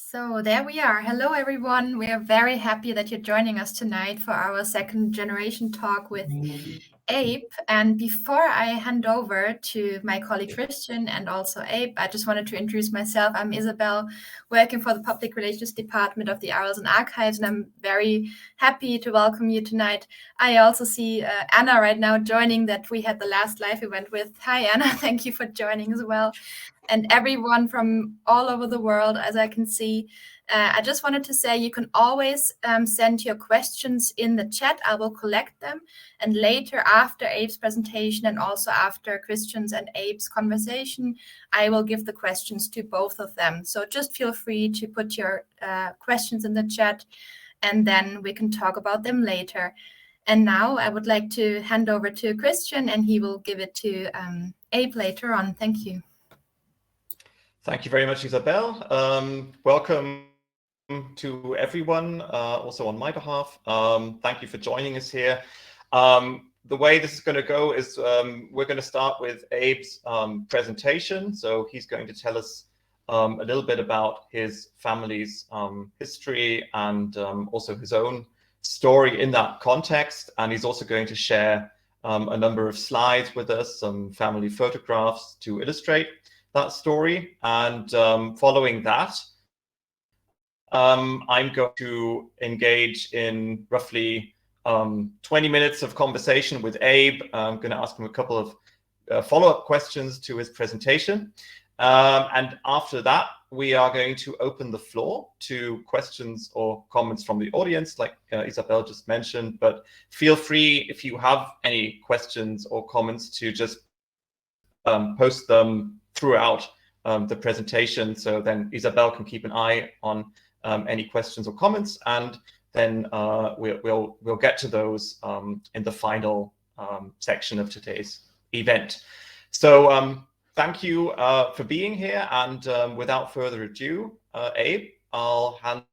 So there we are. Hello, everyone. We are very happy that you're joining us tonight for our second generation talk with Abe. And before I hand over to my colleague Christian and also Abe, I just wanted to introduce myself. I'm Isabel, working for the Public Relations Department of the Arolsen Archives, and I'm very happy to welcome you tonight. I also see Anna right now joining that we had the last live event with. Hi, Anna. Thank you for joining as well. And everyone from all over the world, as I can see. I just wanted to say you can always send your questions in the chat. I will collect them. And later, after Abe's presentation and also after Christian's and Abe's conversation, I will give the questions to both of them. So just feel free to put your questions in the chat, and then we can talk about them later. And now I would like to hand over to Christian, and he will give it to Abe later on. Thank you. Thank you very much, Isabel. Welcome to everyone, also on my behalf. Thank you for joining us here. The way this is going to go is we're going to start with Abe's presentation. So he's going to tell us a little bit about his family's history and also his own story in that context. And he's also going to share a number of slides with us, some family photographs to illustrate that story. And following that, I'm going to engage in roughly 20 minutes of conversation with Abe. I'm going to ask him a couple of follow-up questions to his presentation. And after that, we are going to open the floor to questions or comments from the audience, like Isabel just mentioned. But feel free, if you have any questions or comments, to just post them throughout the presentation, so then Isabel can keep an eye on any questions or comments, and then we'll get to those in the final section of today's event. So thank you for being here, and without further ado, Abe, I'll hand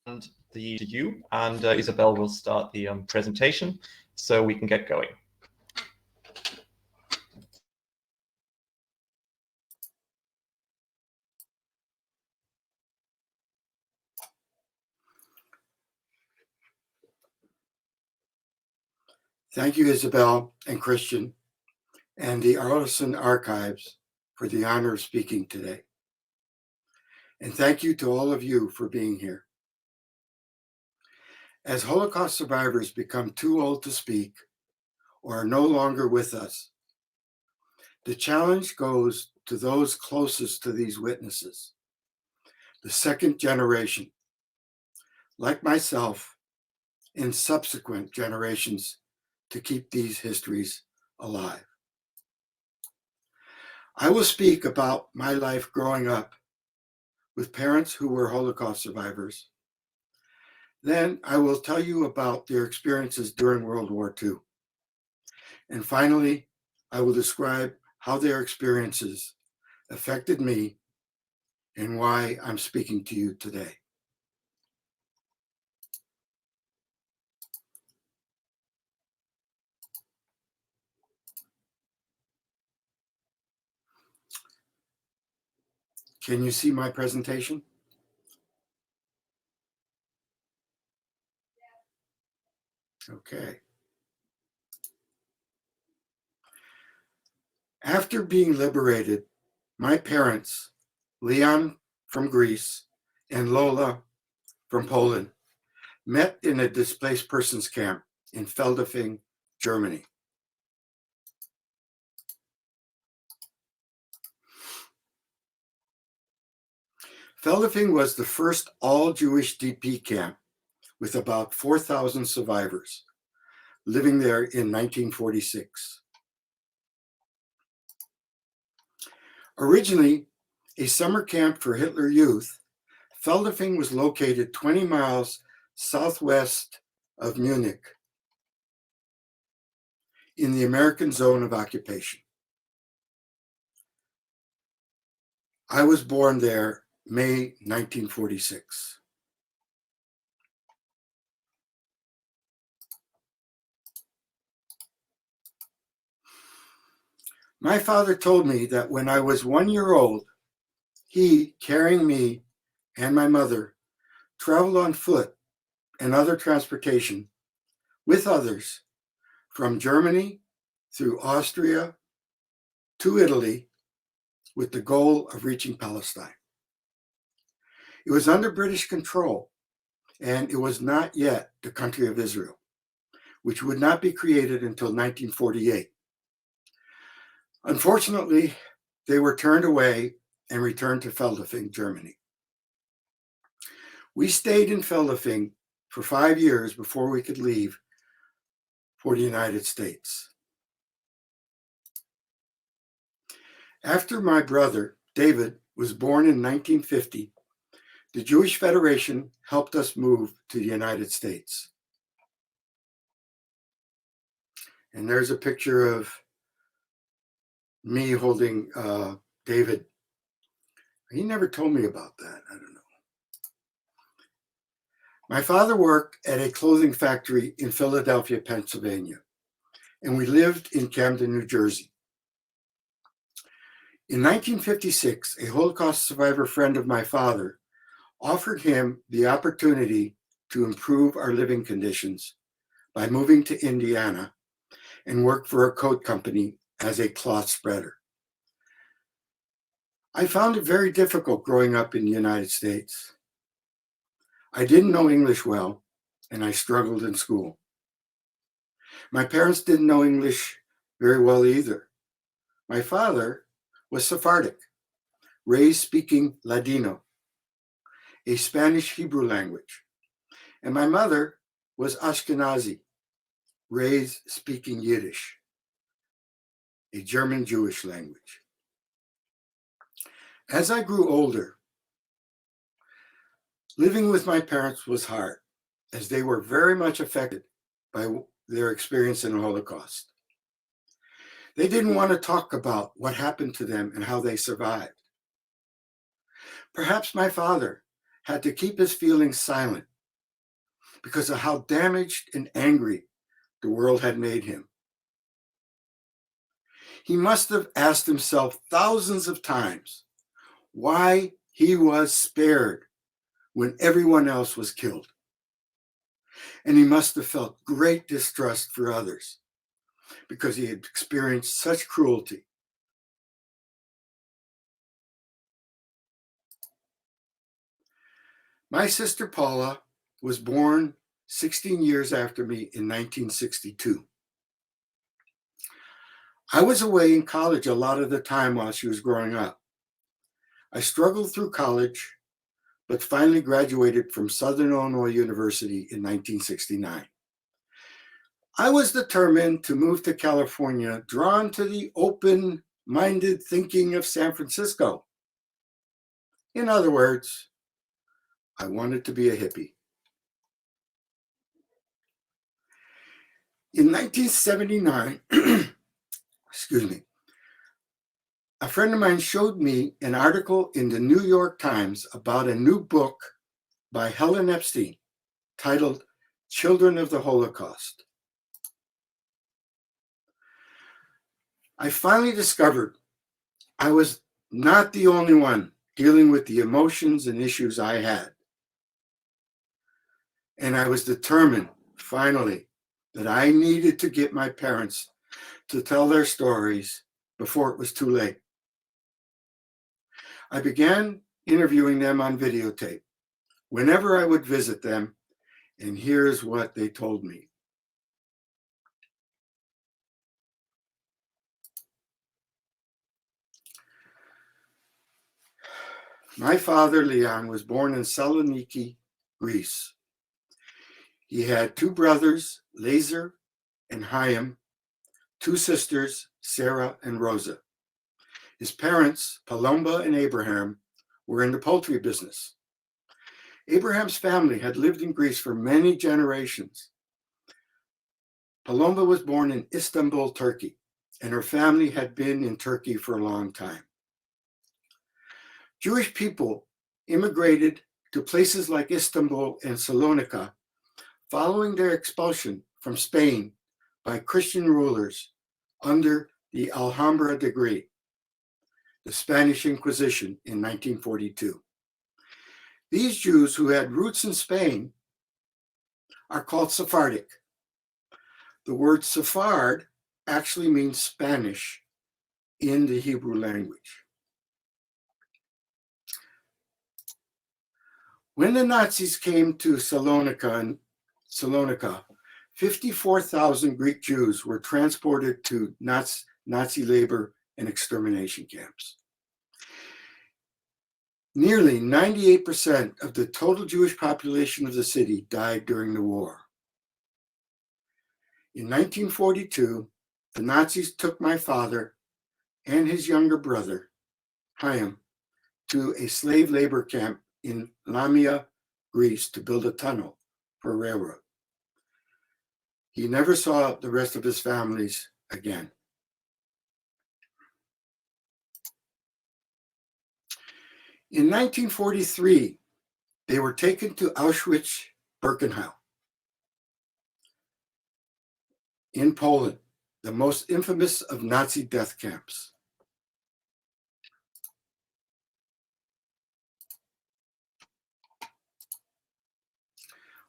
to you, and Isabel will start the presentation so we can get going. Thank you, Isabel and Christian, and the Arolsen Archives for the honor of speaking today. And thank you to all of you for being here. As Holocaust survivors become too old to speak or are no longer with us, the challenge goes to those closest to these witnesses, the second generation, like myself, and subsequent generations, to keep these histories alive. I will speak about my life growing up with parents who were Holocaust survivors. Then I will tell you about their experiences during World War II. And finally, I will describe how their experiences affected me and why I'm speaking to you today. Can you see my presentation? Okay. After being liberated, my parents, Leon from Greece and Lola from Poland, met in a displaced persons camp in Feldafing, Germany. Feldafing was the first all-Jewish DP camp with about 4,000 survivors living there in 1946. Originally a summer camp for Hitler Youth, Feldafing was located 20 miles southwest of Munich in the American zone of occupation. I was born there May 1946. My father told me that when I was 1 year old, he, carrying me, and my mother traveled on foot and other transportation with others from Germany through Austria to Italy with the goal of reaching Palestine. It was under British control, and it was not yet the country of Israel, which would not be created until 1948. Unfortunately, they were turned away and returned to Feldafing, Germany. We stayed in Feldafing for 5 years before we could leave for the United States. After my brother, David, was born in 1950, the Jewish Federation helped us move to the United States. And there's a picture of me holding David. He never told me about that. I don't know. My father worked at a clothing factory in Philadelphia, Pennsylvania, and we lived in Camden, New Jersey. In 1956, a Holocaust survivor friend of my father offered him the opportunity to improve our living conditions by moving to Indiana and work for a coat company as a cloth spreader. I found it very difficult growing up in the United States. I didn't know English well, and I struggled in school. My parents didn't know English very well either. My father was Sephardic, raised speaking Ladino, a Spanish Hebrew language, and my mother was Ashkenazi, raised speaking Yiddish, a German Jewish language. As I grew older, living with my parents was hard, as they were very much affected by their experience in the Holocaust. They didn't want to talk about what happened to them and how they survived. Perhaps my father had to keep his feelings silent because of how damaged and angry the world had made him. He must have asked himself thousands of times why he was spared when everyone else was killed. And he must have felt great distrust for others because he had experienced such cruelty. My sister Paula was born 16 years after me in 1962. I was away in college a lot of the time while she was growing up. I struggled through college, but finally graduated from Southern Illinois University in 1969. I was determined to move to California, drawn to the open-minded thinking of San Francisco. In other words, I wanted to be a hippie. In 1979, excuse me, a friend of mine showed me an article in the New York Times about a new book by Helen Epstein titled Children of the Holocaust. I finally discovered I was not the only one dealing with the emotions and issues I had. And I was determined, finally, that I needed to get my parents to tell their stories before it was too late. I began interviewing them on videotape whenever I would visit them, and here's what they told me. My father, Leon, was born in Saloniki, Greece. He had two brothers, Lazar and Chaim, two sisters, Sarah and Rosa. His parents, Palomba and Abraham, were in the poultry business. Abraham's family had lived in Greece for many generations. Palomba was born in Istanbul, Turkey, and her family had been in Turkey for a long time. Jewish people immigrated to places like Istanbul and Salonika following their expulsion from Spain by Christian rulers under the Alhambra decree, the Spanish Inquisition in 1942. These Jews who had roots in Spain are called Sephardic. The word Sephard actually means Spanish in the Hebrew language. When the Nazis came to Salonika, 54,000 Greek Jews were transported to Nazi labor and extermination camps. Nearly 98% of the total Jewish population of the city died during the war. In 1942, the Nazis took my father and his younger brother, Chaim, to a slave labor camp in Lamia, Greece, to build a tunnel for a railroad. He never saw the rest of his families again. In 1943, they were taken to Auschwitz-Birkenau in Poland, the most infamous of Nazi death camps.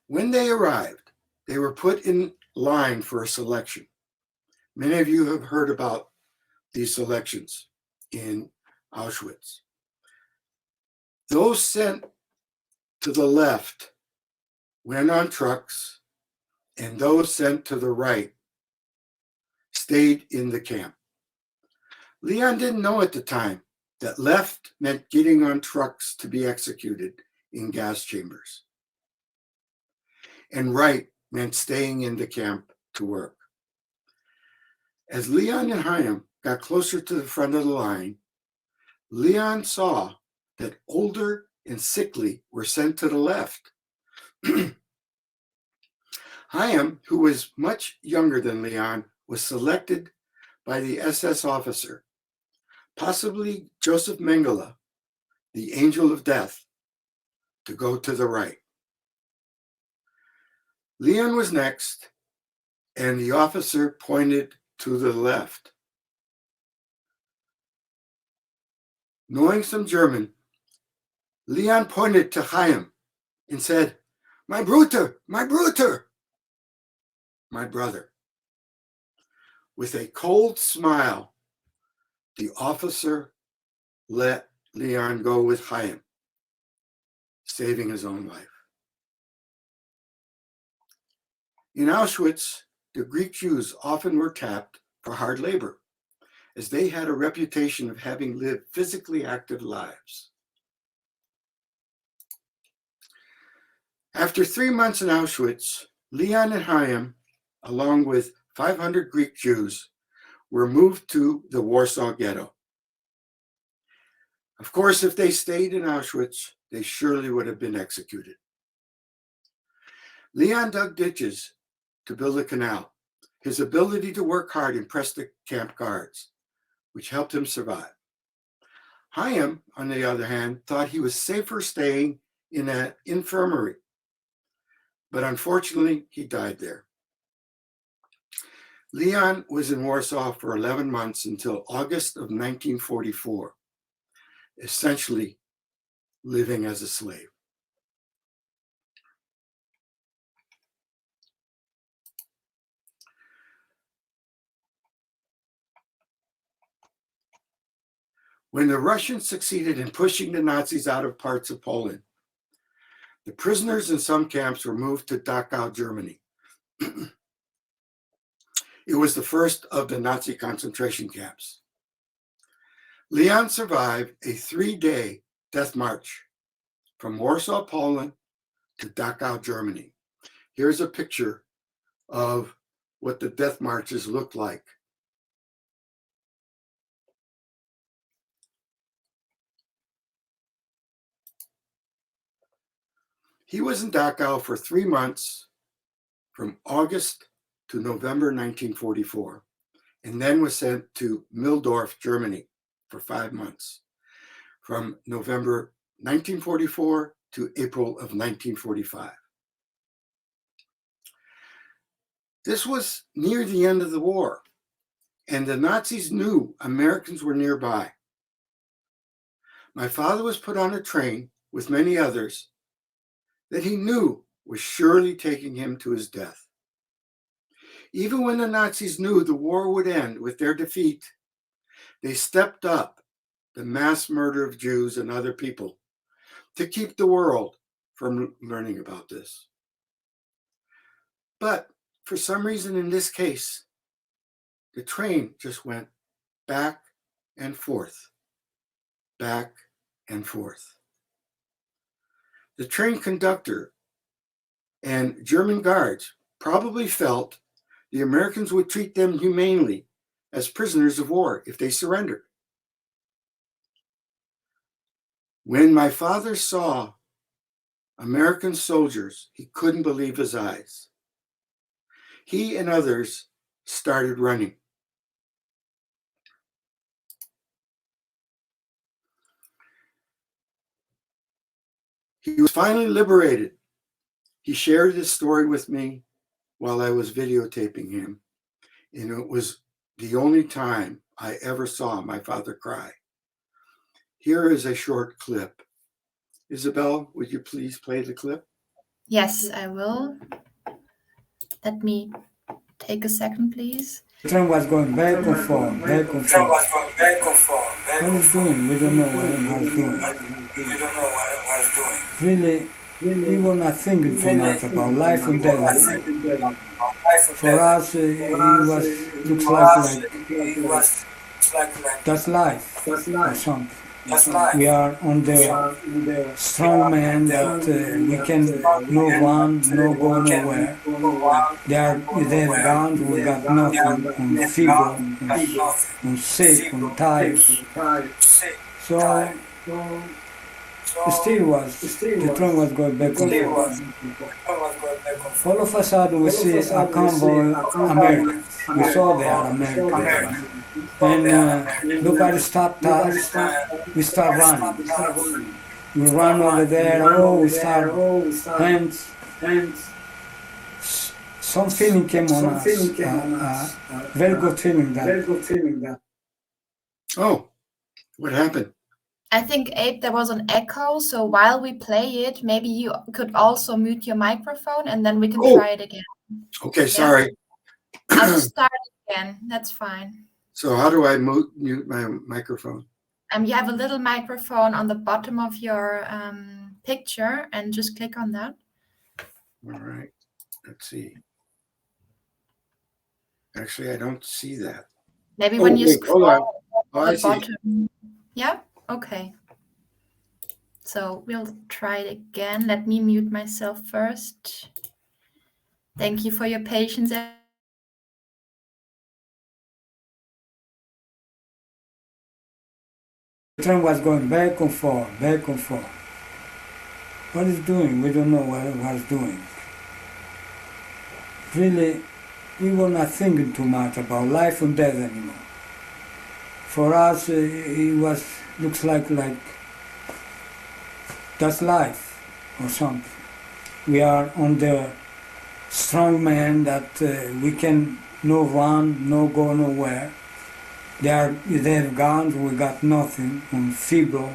When they arrived, they were put in line for a selection. Many of you have heard about these selections in Auschwitz. Those sent to the left went on trucks, and those sent to the right stayed in the camp. Leon didn't know at the time that left meant getting on trucks to be executed in gas chambers, and right meant staying in the camp to work. As Leon and Chaim got closer to the front of the line, Leon saw that older and sickly were sent to the left. Chaim, who was much younger than Leon, was selected by the SS officer, possibly Joseph Mengele, the angel of death, to go to the right. Leon was next, and the officer pointed to the left. Knowing some German, Leon pointed to Chaim and said, "My Bruder, my Bruder," my brother. With a cold smile, the officer let Leon go with Chaim, saving his own life. In Auschwitz, the Greek Jews often were tapped for hard labor, as they had a reputation of having lived physically active lives. After 3 months in Auschwitz, Leon and Chaim, along with 500 Greek Jews, were moved to the Warsaw Ghetto. Of course, if they stayed in Auschwitz, they surely would have been executed. Leon dug ditches to build a canal. His ability to work hard impressed the camp guards, which helped him survive. Chaim, on the other hand, thought he was safer staying in an infirmary, but unfortunately, he died there. Leon was in Warsaw for 11 months until August of 1944, essentially living as a slave. When the Russians succeeded in pushing the Nazis out of parts of Poland, the prisoners in some camps were moved to Dachau, Germany. It was the first of the Nazi concentration camps. Leon survived a 3-day death march from Warsaw, Poland to Dachau, Germany. Here's a picture of what the death marches looked like. He was in Dachau for 3 months, from August to November 1944, and then was sent to Mildorf, Germany for 5 months, from November 1944 to April of 1945. This was near the end of the war, and the Nazis knew Americans were nearby. My father was put on a train with many others that he knew was surely taking him to his death. Even when the Nazis knew the war would end with their defeat, they stepped up the mass murder of Jews and other people to keep the world from learning about this. But for some reason in this case, the train just went back and forth, back and forth. The train conductor and German guards probably felt the Americans would treat them humanely as prisoners of war if they surrendered. When my father saw American soldiers, he couldn't believe his eyes. He and others started running. He was finally liberated. He shared his story with me while I was videotaping him, and it was the only time I ever saw my father cry. Here is a short clip. Isabel, would you please play the clip? Yes, I will. Let me take a second, please. The train was going back and forth, back and forth. What he's doing, we don't know what he was doing. Really, we were not thinking too much about life and death. For us, it was looks like that's life or something. We are on the strong man that we can no run, no go nowhere. They have guns, we got nothing, on feeble, on sick, on tired. So the train was going back and forth. All of a sudden we see a convoy of Americans. We saw they are Americans. And nobody stopped us. We start running. We run over there. We start hands. Some feeling came on us. Very good feeling that. Oh, what happened? I think, Abe, there was an echo, so while we play it, maybe you could also mute your microphone and then we can try it again. Okay, sorry. I'll just start again. That's fine. So how do I mute my microphone? You have a little microphone on the bottom of your picture and just click on that. All right, let's see. Actually, I don't see that. Maybe when you scroll to the bottom. Yeah, okay. So we'll try it again. Let me mute myself first. Thank you for your patience. The train was going back and forth, back and forth. What he's doing, we don't know what he was doing. Really, we were not thinking too much about life and death anymore. For us, it looks like that's life or something. We are on the strong man that we can no run, no go nowhere. They have guns, we got nothing, on feeble,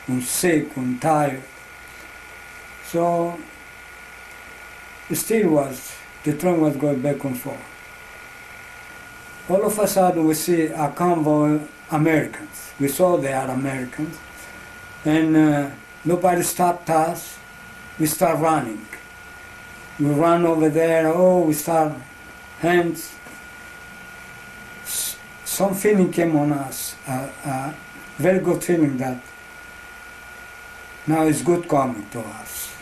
on sick, on tired. So the train was going back and forth. All of a sudden we see a convoy of Americans. We saw they are Americans. And nobody stopped us. We start running. We run over there, we start hands. Some feeling came on us, very good feeling that now it's good coming to us.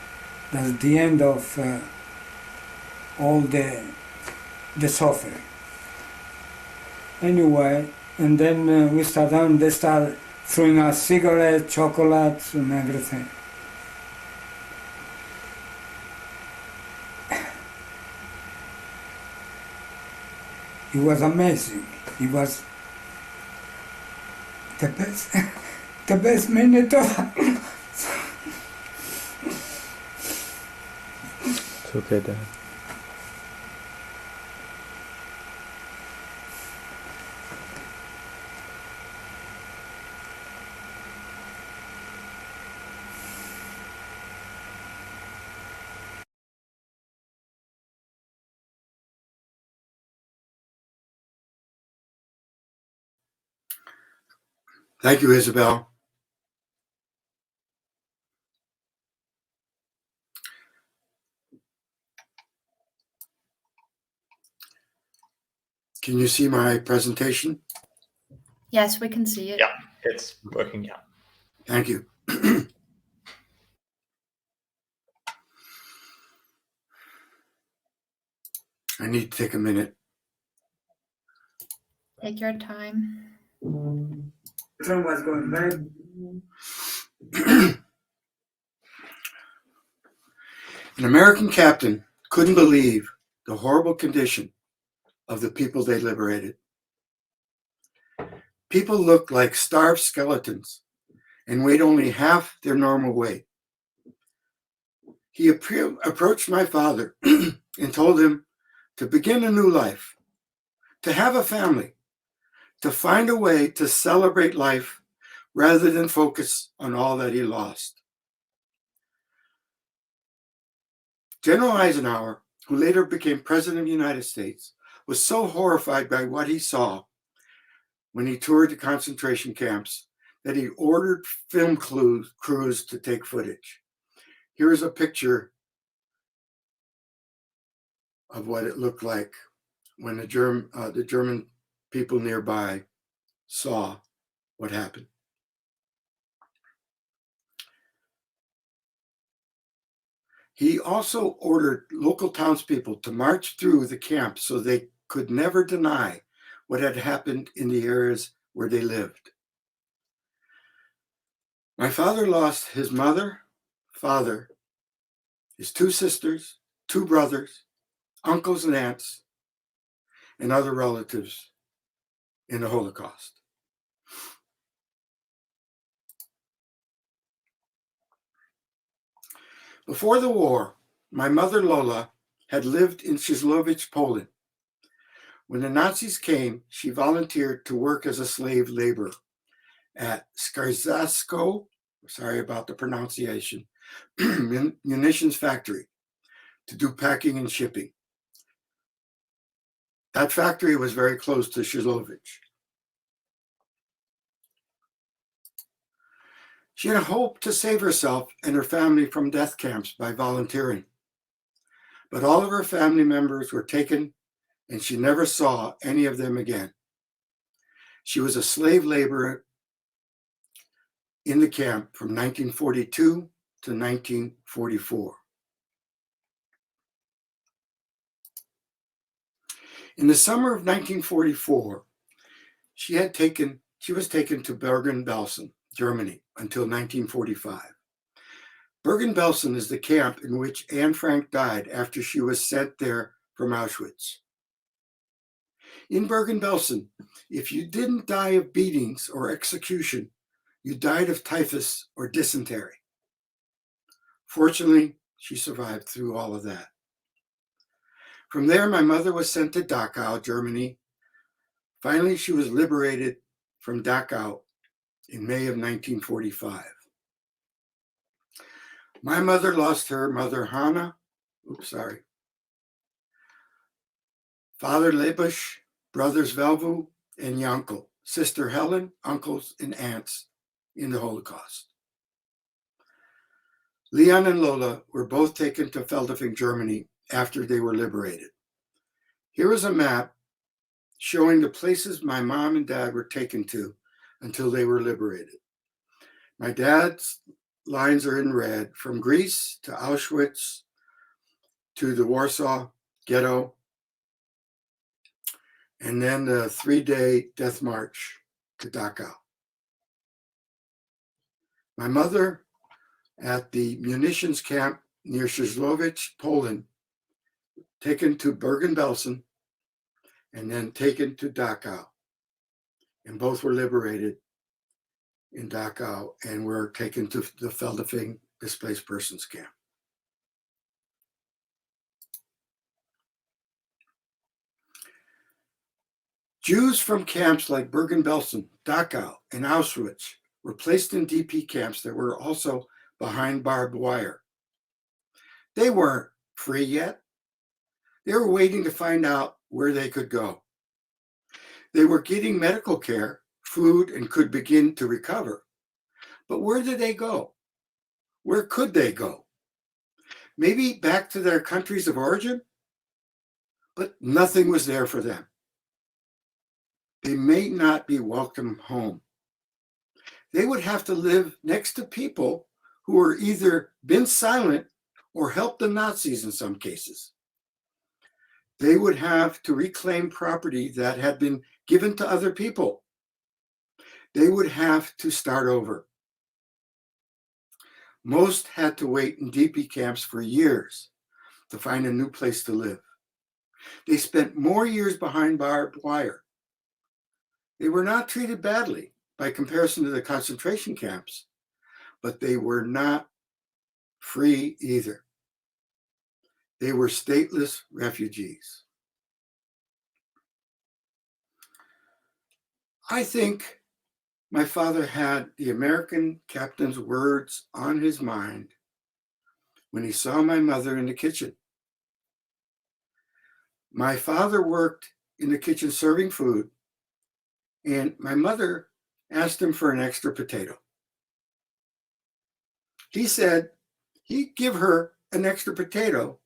That's the end of all the suffering. Anyway, and then they start throwing us cigarettes, chocolates, and everything. It was amazing. It was the best minute of It's okay, Dad. Thank you, Isabel. Can you see my presentation? Yes, we can see it. Yeah, it's working. Yeah. Thank you. I need to take a minute. Take your time. Trump was going back. An American captain couldn't believe the horrible condition of the people they liberated. People looked like starved skeletons and weighed only half their normal weight. He approached my father and told him to begin a new life, to have a family, to find a way to celebrate life rather than focus on all that he lost. General Eisenhower, who later became President of the United States, was so horrified by what he saw when he toured the concentration camps that he ordered film crews to take footage. Here is a picture of what it looked like when the German people nearby saw what happened. He also ordered local townspeople to march through the camp so they could never deny what had happened in the areas where they lived. My father lost his mother, father, his two sisters, two brothers, uncles and aunts, and other relatives in the Holocaust. Before the war, my mother Lola had lived in Szysłowicz, Poland. When the Nazis came, she volunteered to work as a slave laborer at Skarzasko, sorry about the pronunciation, munitions factory to do packing and shipping. That factory was very close to Szysłowicz. She had hoped to save herself and her family from death camps by volunteering. But all of her family members were taken and she never saw any of them again. She was a slave laborer in the camp from 1942 to 1944. In the summer of 1944, she was taken to Bergen-Belsen, Germany, until 1945. Bergen-Belsen is the camp in which Anne Frank died after she was sent there from Auschwitz. In Bergen-Belsen, if you didn't die of beatings or execution, you died of typhus or dysentery. Fortunately, she survived through all of that. From there, my mother was sent to Dachau, Germany. Finally, she was liberated from Dachau in May of 1945. My mother lost her mother Hannah, father Lebusch, brothers Velvu and Yankel, sister Helen, uncles and aunts in the Holocaust. Leon and Lola were both taken to Feldafing, Germany after they were liberated. Here is a map showing the places my mom and dad were taken to until they were liberated. My dad's lines are in red, from Greece to Auschwitz to the Warsaw Ghetto, and then the 3-day death march to Dachau. My mother at the munitions camp near Szysłowicz, Poland, taken to Bergen-Belsen, and then taken to Dachau. And both were liberated in Dachau and were taken to the Feldafing Displaced Persons camp. Jews from camps like Bergen-Belsen, Dachau, and Auschwitz were placed in DP camps that were also behind barbed wire. They weren't free yet. They were waiting to find out where they could go. They were getting medical care food and could begin to recover. But where did they go? Where could they go? Maybe back to their countries of origin? But nothing was there for them. They may not be welcome home. They would have to live next to people who were either been silent or helped the Nazis in some cases. They would have to reclaim property that had been given to other people. They would have to start over. Most had to wait in DP camps for years to find a new place to live. They spent more years behind barbed wire. They were not treated badly by comparison to the concentration camps, but they were not free either. They were stateless refugees. I think my father had the American captain's words on his mind when he saw my mother in the kitchen. My father worked in the kitchen serving food, and my mother asked him for an extra potato. He said he'd give her an extra potato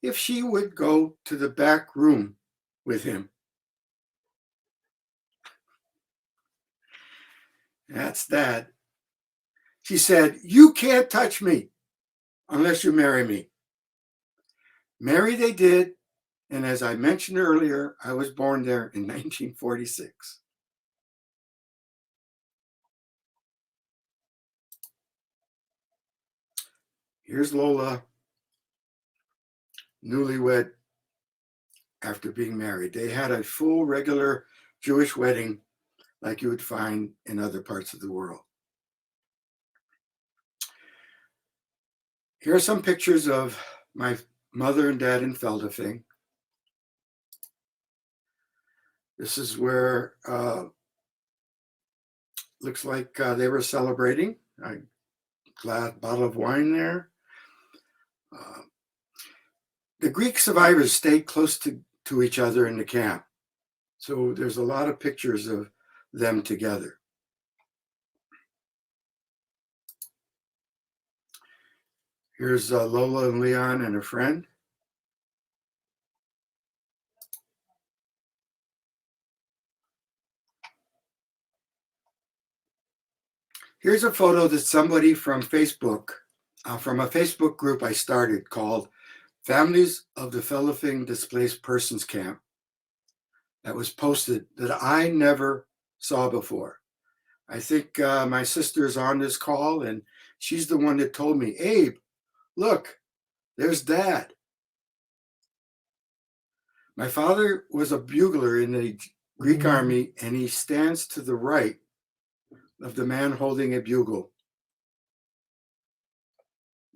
if she would go to the back room with him. That's Dad. She said, "You can't touch me unless you marry me." Marry they did, and as I mentioned earlier, I was born there in 1946. Here's Lola, newlywed after being married. They had a full, regular Jewish wedding like you would find in other parts of the world. Here are some pictures of my mother and dad in Feldafing. This is where looks like they were celebrating. A bottle of wine there. The Greek survivors stayed close to each other in the camp. So there's a lot of pictures of them together. Here's Lola and Leon and a friend. Here's a photo that somebody from Facebook, from a Facebook group I started called Families of the Feldafing Displaced Persons Camp, that was posted that I never saw before. I think my sister's on this call, and she's the one that told me, "Abe, look, there's Dad." My father was a bugler in the Greek army, and he stands to the right of the man holding a bugle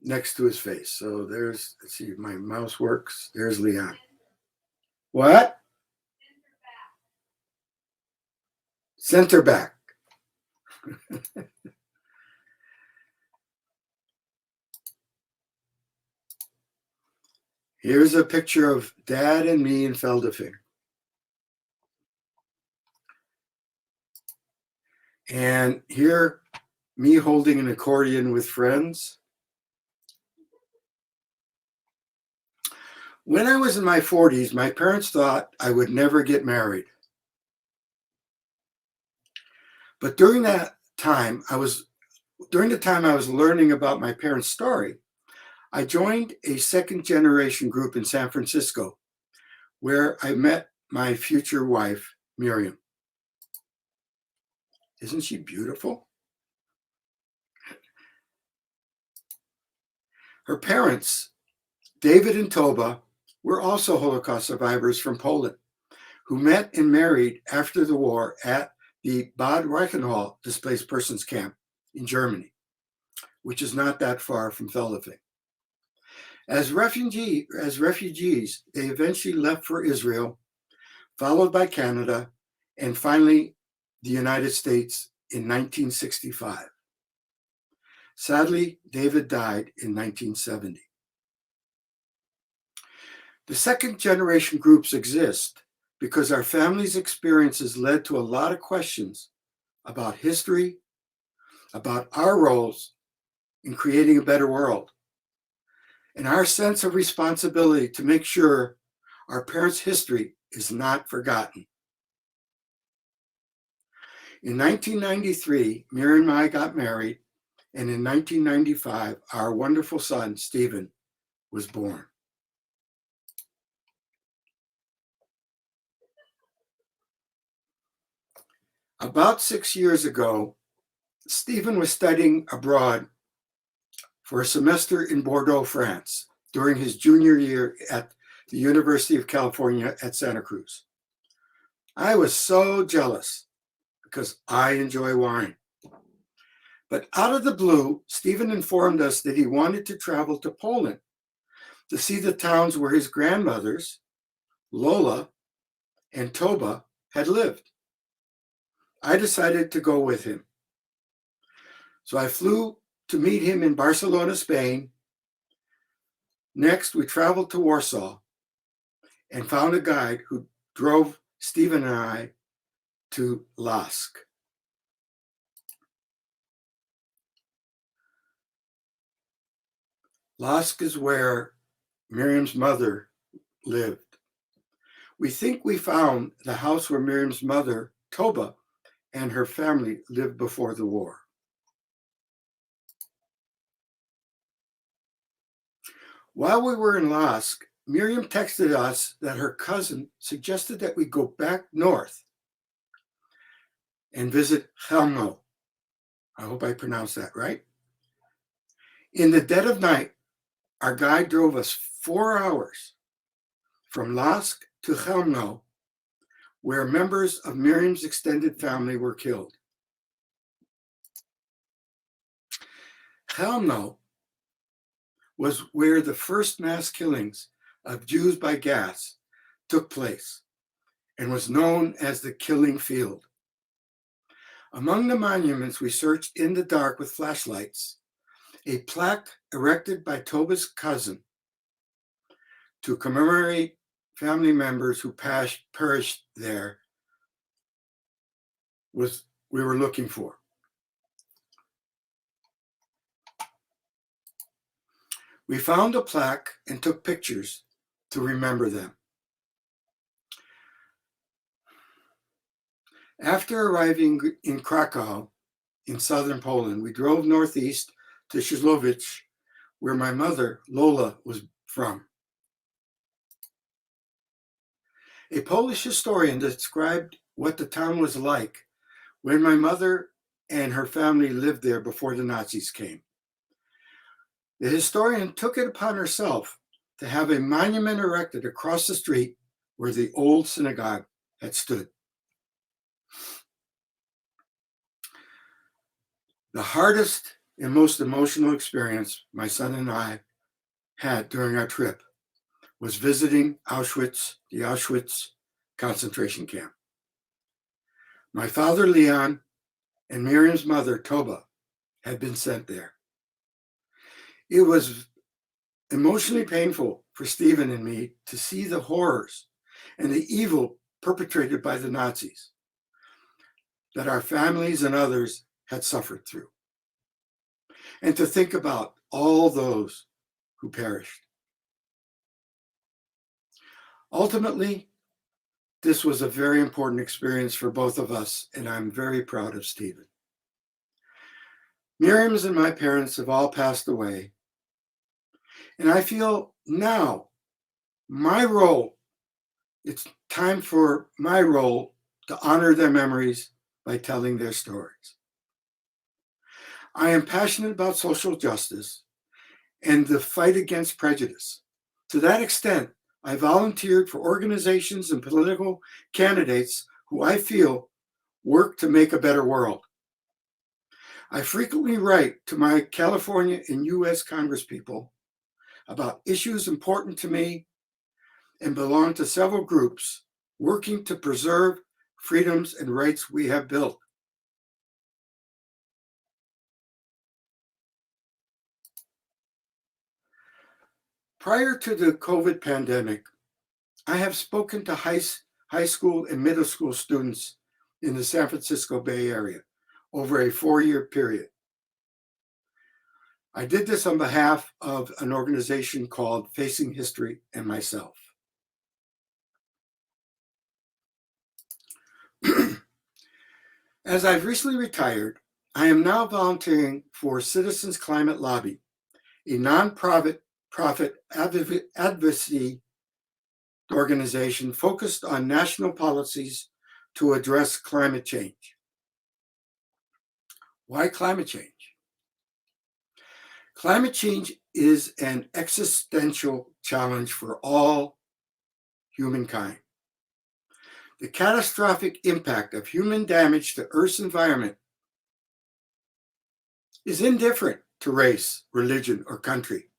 next to his face. So there's, let's see if my mouse works. There's Leon. What? Center back. Here's a picture of Dad and me in Feldafing. And here, me holding an accordion with friends. When I was in my 40s, my parents thought I would never get married. But during the time I was learning about my parents' story, I joined a second generation group in San Francisco where I met my future wife, Miriam. Isn't she beautiful? Her parents, David and Toba, were also Holocaust survivors from Poland who met and married after the war at the Bad Reichenhall Displaced Persons Camp in Germany, which is not that far from Feldafing. As refugees, they eventually left for Israel, followed by Canada, and finally the United States in 1965. Sadly, David died in 1970. The second generation groups exist because our family's experiences led to a lot of questions about history, about our roles in creating a better world, and our sense of responsibility to make sure our parents' history is not forgotten. In 1993, Miriam and I got married, and in 1995, our wonderful son, Stephen, was born. About 6 years ago, Stephen was studying abroad for a semester in Bordeaux, France, during his junior year at the University of California at Santa Cruz. I was so jealous because I enjoy wine. But out of the blue, Stephen informed us that he wanted to travel to Poland to see the towns where his grandmothers, Lola and Toba, had lived. I decided to go with him. So I flew to meet him in Barcelona, Spain. Next, we traveled to Warsaw and found a guide who drove Stephen and I to Lask. Lask is where Miriam's mother lived. We think we found the house where Miriam's mother, Toba, and her family lived before the war. While we were in Lask, Miriam texted us that her cousin suggested that we go back north and visit Chelmno. I hope I pronounced that right. In the dead of night, our guide drove us 4 hours from Lask to Chelmno, where members of Miriam's extended family were killed. Chelmno was where the first mass killings of Jews by gas took place and was known as the Killing Field. Among the monuments we searched in the dark with flashlights, a plaque erected by Toba's cousin to commemorate family members who perished there we were looking for. We found a plaque and took pictures to remember them. After arriving in Krakow, in southern Poland, we drove northeast to Szydłowicz, where my mother, Lola, was from. A Polish historian described what the town was like when my mother and her family lived there before the Nazis came. The historian took it upon herself to have a monument erected across the street where the old synagogue had stood. The hardest and most emotional experience my son and I had during our trip was visiting Auschwitz, the Auschwitz concentration camp. My father, Leon, and Miriam's mother, Toba, had been sent there. It was emotionally painful for Stephen and me to see the horrors and the evil perpetrated by the Nazis that our families and others had suffered through, and to think about all those who perished. Ultimately, this was a very important experience for both of us, and I'm very proud of Stephen. Miriam's and my parents have all passed away, and I feel now my role, it's time for my role to honor their memories by telling their stories. I am passionate about social justice and the fight against prejudice. To that extent, I volunteered for organizations and political candidates who I feel work to make a better world. I frequently write to my California and US congresspeople about issues important to me and belong to several groups working to preserve freedoms and rights we have built. Prior to the COVID pandemic, I have spoken to high school and middle school students in the San Francisco Bay Area over a 4-year period. I did this on behalf of an organization called Facing History and myself. As I've recently retired, I am now volunteering for Citizens Climate Lobby, a non-profit advocacy organization focused on national policies to address climate change. Why climate change? Climate change is an existential challenge for all humankind. The catastrophic impact of human damage to Earth's environment is indifferent to race, religion, or country.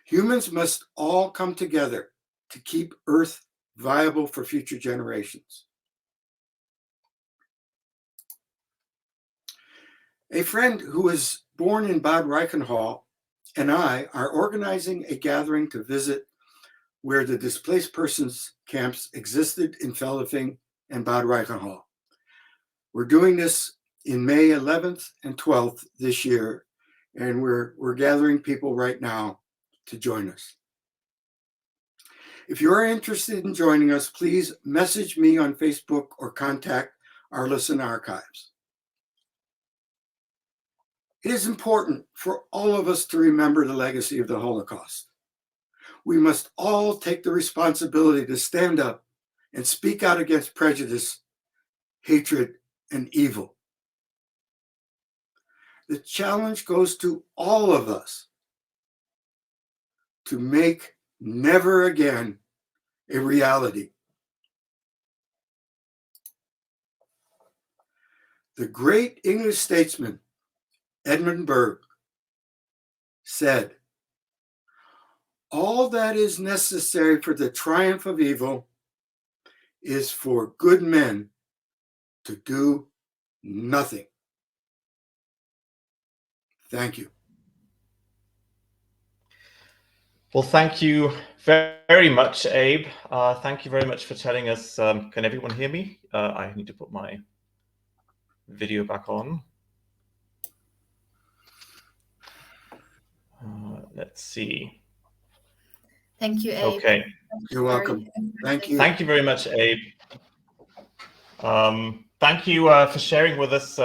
Humans must all come together to keep Earth viable for future generations. A friend who was born in Bad Reichenhall and I are organizing a gathering to visit where the displaced persons camps existed in Feldafing and Bad Reichenhall. We're doing this in May 11th and 12th this year, and we're gathering people right now to join us. If you're interested in joining us, please message me on Facebook or contact Arolsen Archives. It is important for all of us to remember the legacy of the Holocaust. We must all take the responsibility to stand up and speak out against prejudice, hatred, and evil. The challenge goes to all of us to make never again a reality. The great English statesman Edmund Burke said, "All that is necessary for the triumph of evil is for good men to do nothing." Thank you. Well, thank you very much, Abe. Thank you very much for telling us. Can everyone hear me? I need to put my video back on. Let's see. Thank you, Abe. Okay. You're welcome. Thank you. Thank you very much, Abe. Thank you for sharing with us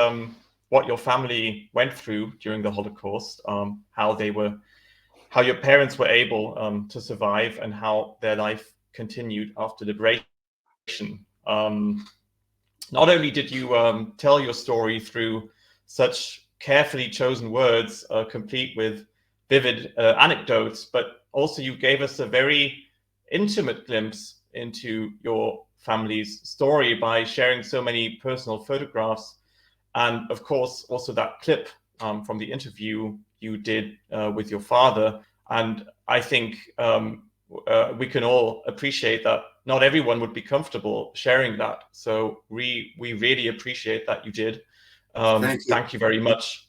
what your family went through during the Holocaust, how your parents were able to survive and how their life continued after liberation. Not only did you tell your story through such carefully chosen words, complete with vivid anecdotes, but also you gave us a very intimate glimpse into your family's story by sharing so many personal photographs. And of course, also that clip from the interview you did with your father. And I think we can all appreciate that not everyone would be comfortable sharing that. So we really appreciate that you did. Thank you very much.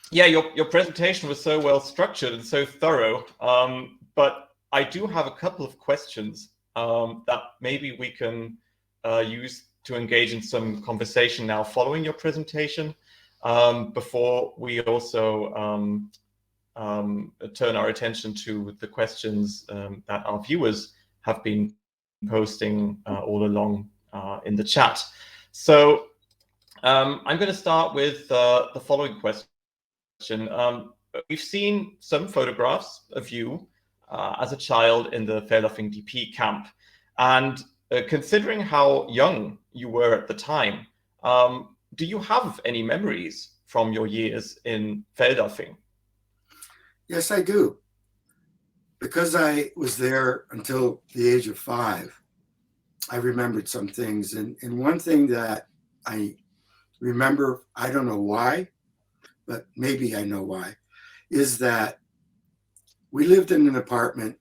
Yeah, your presentation was so well structured and so thorough, but I do have a couple of questions that maybe we can use to engage in some conversation now following your presentation, before we also turn our attention to the questions that our viewers have been posting all along in the chat. So I'm going to start with the following question. We've seen some photographs of you as a child in the Feldafing DP camp, and considering how young you were at the time, do you have any memories from your years in Feldafing? Yes, I do. Because I was there until the age of 5, I remembered some things. And one thing that I remember, I don't know why, but maybe I know why, is that we lived in an apartment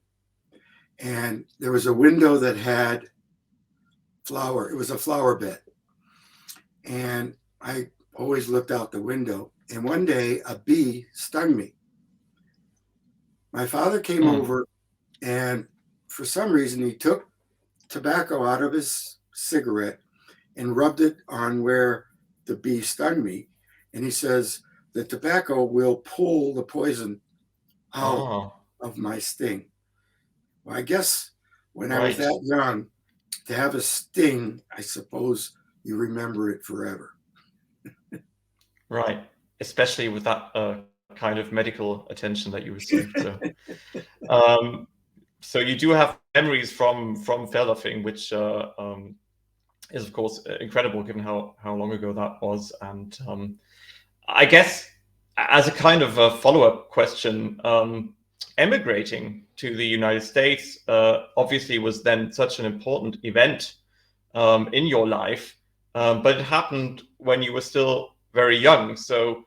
and there was a window that had flower. It was a flower bed. And I always looked out the window. And one day a bee stung me. My father came over, and for some reason he took tobacco out of his cigarette and rubbed it on where the bee stung me. And he says the tobacco will pull the poison out of my sting. Well, I guess when I was that young, to have a sting, I suppose you remember it forever. Right, especially with that kind of medical attention that you received. So, so you do have memories from Feldafing, which is of course incredible given how long ago that was. And I guess as a kind of a follow-up question, emigrating to the United States obviously was then such an important event in your life, but it happened when you were still very young. So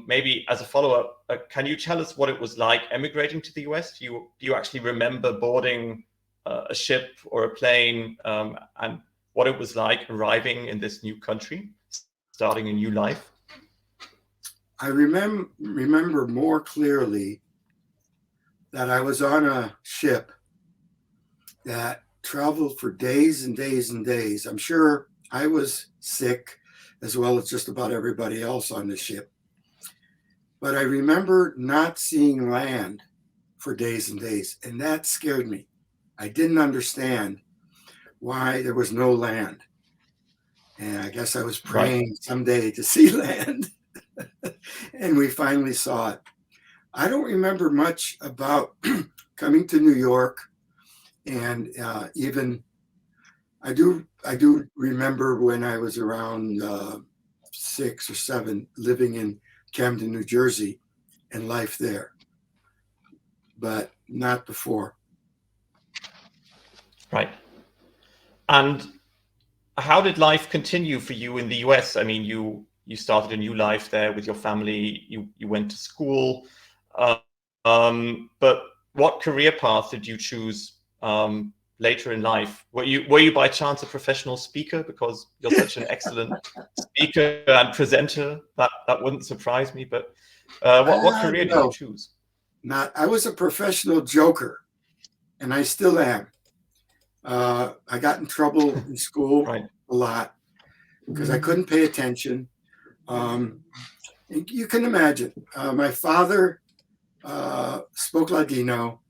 maybe as a follow-up, can you tell us what it was like emigrating to the US? Do you actually remember boarding a ship or a plane and what it was like arriving in this new country, starting a new life? I remember more clearly that I was on a ship that traveled for days and days and days. I'm sure I was sick as well as just about everybody else on the ship. But I remember not seeing land for days and days, and that scared me. I didn't understand why there was no land. And I guess I was praying someday to see land. And we finally saw it. I don't remember much about coming to New York, and even I do remember when I was around 6 or 7 living in Camden, New Jersey, and life there, but not before. Right. And how did life continue for you in the US? I mean, you started a new life there with your family. You went to school, but what career path did you choose later in life? Were you by chance a professional speaker? Because you're such an excellent speaker and presenter. That wouldn't surprise me. But what career did you choose? I was a professional joker, and I still am. I got in trouble in school a lot because I couldn't pay attention. You can imagine. My father spoke Ladino.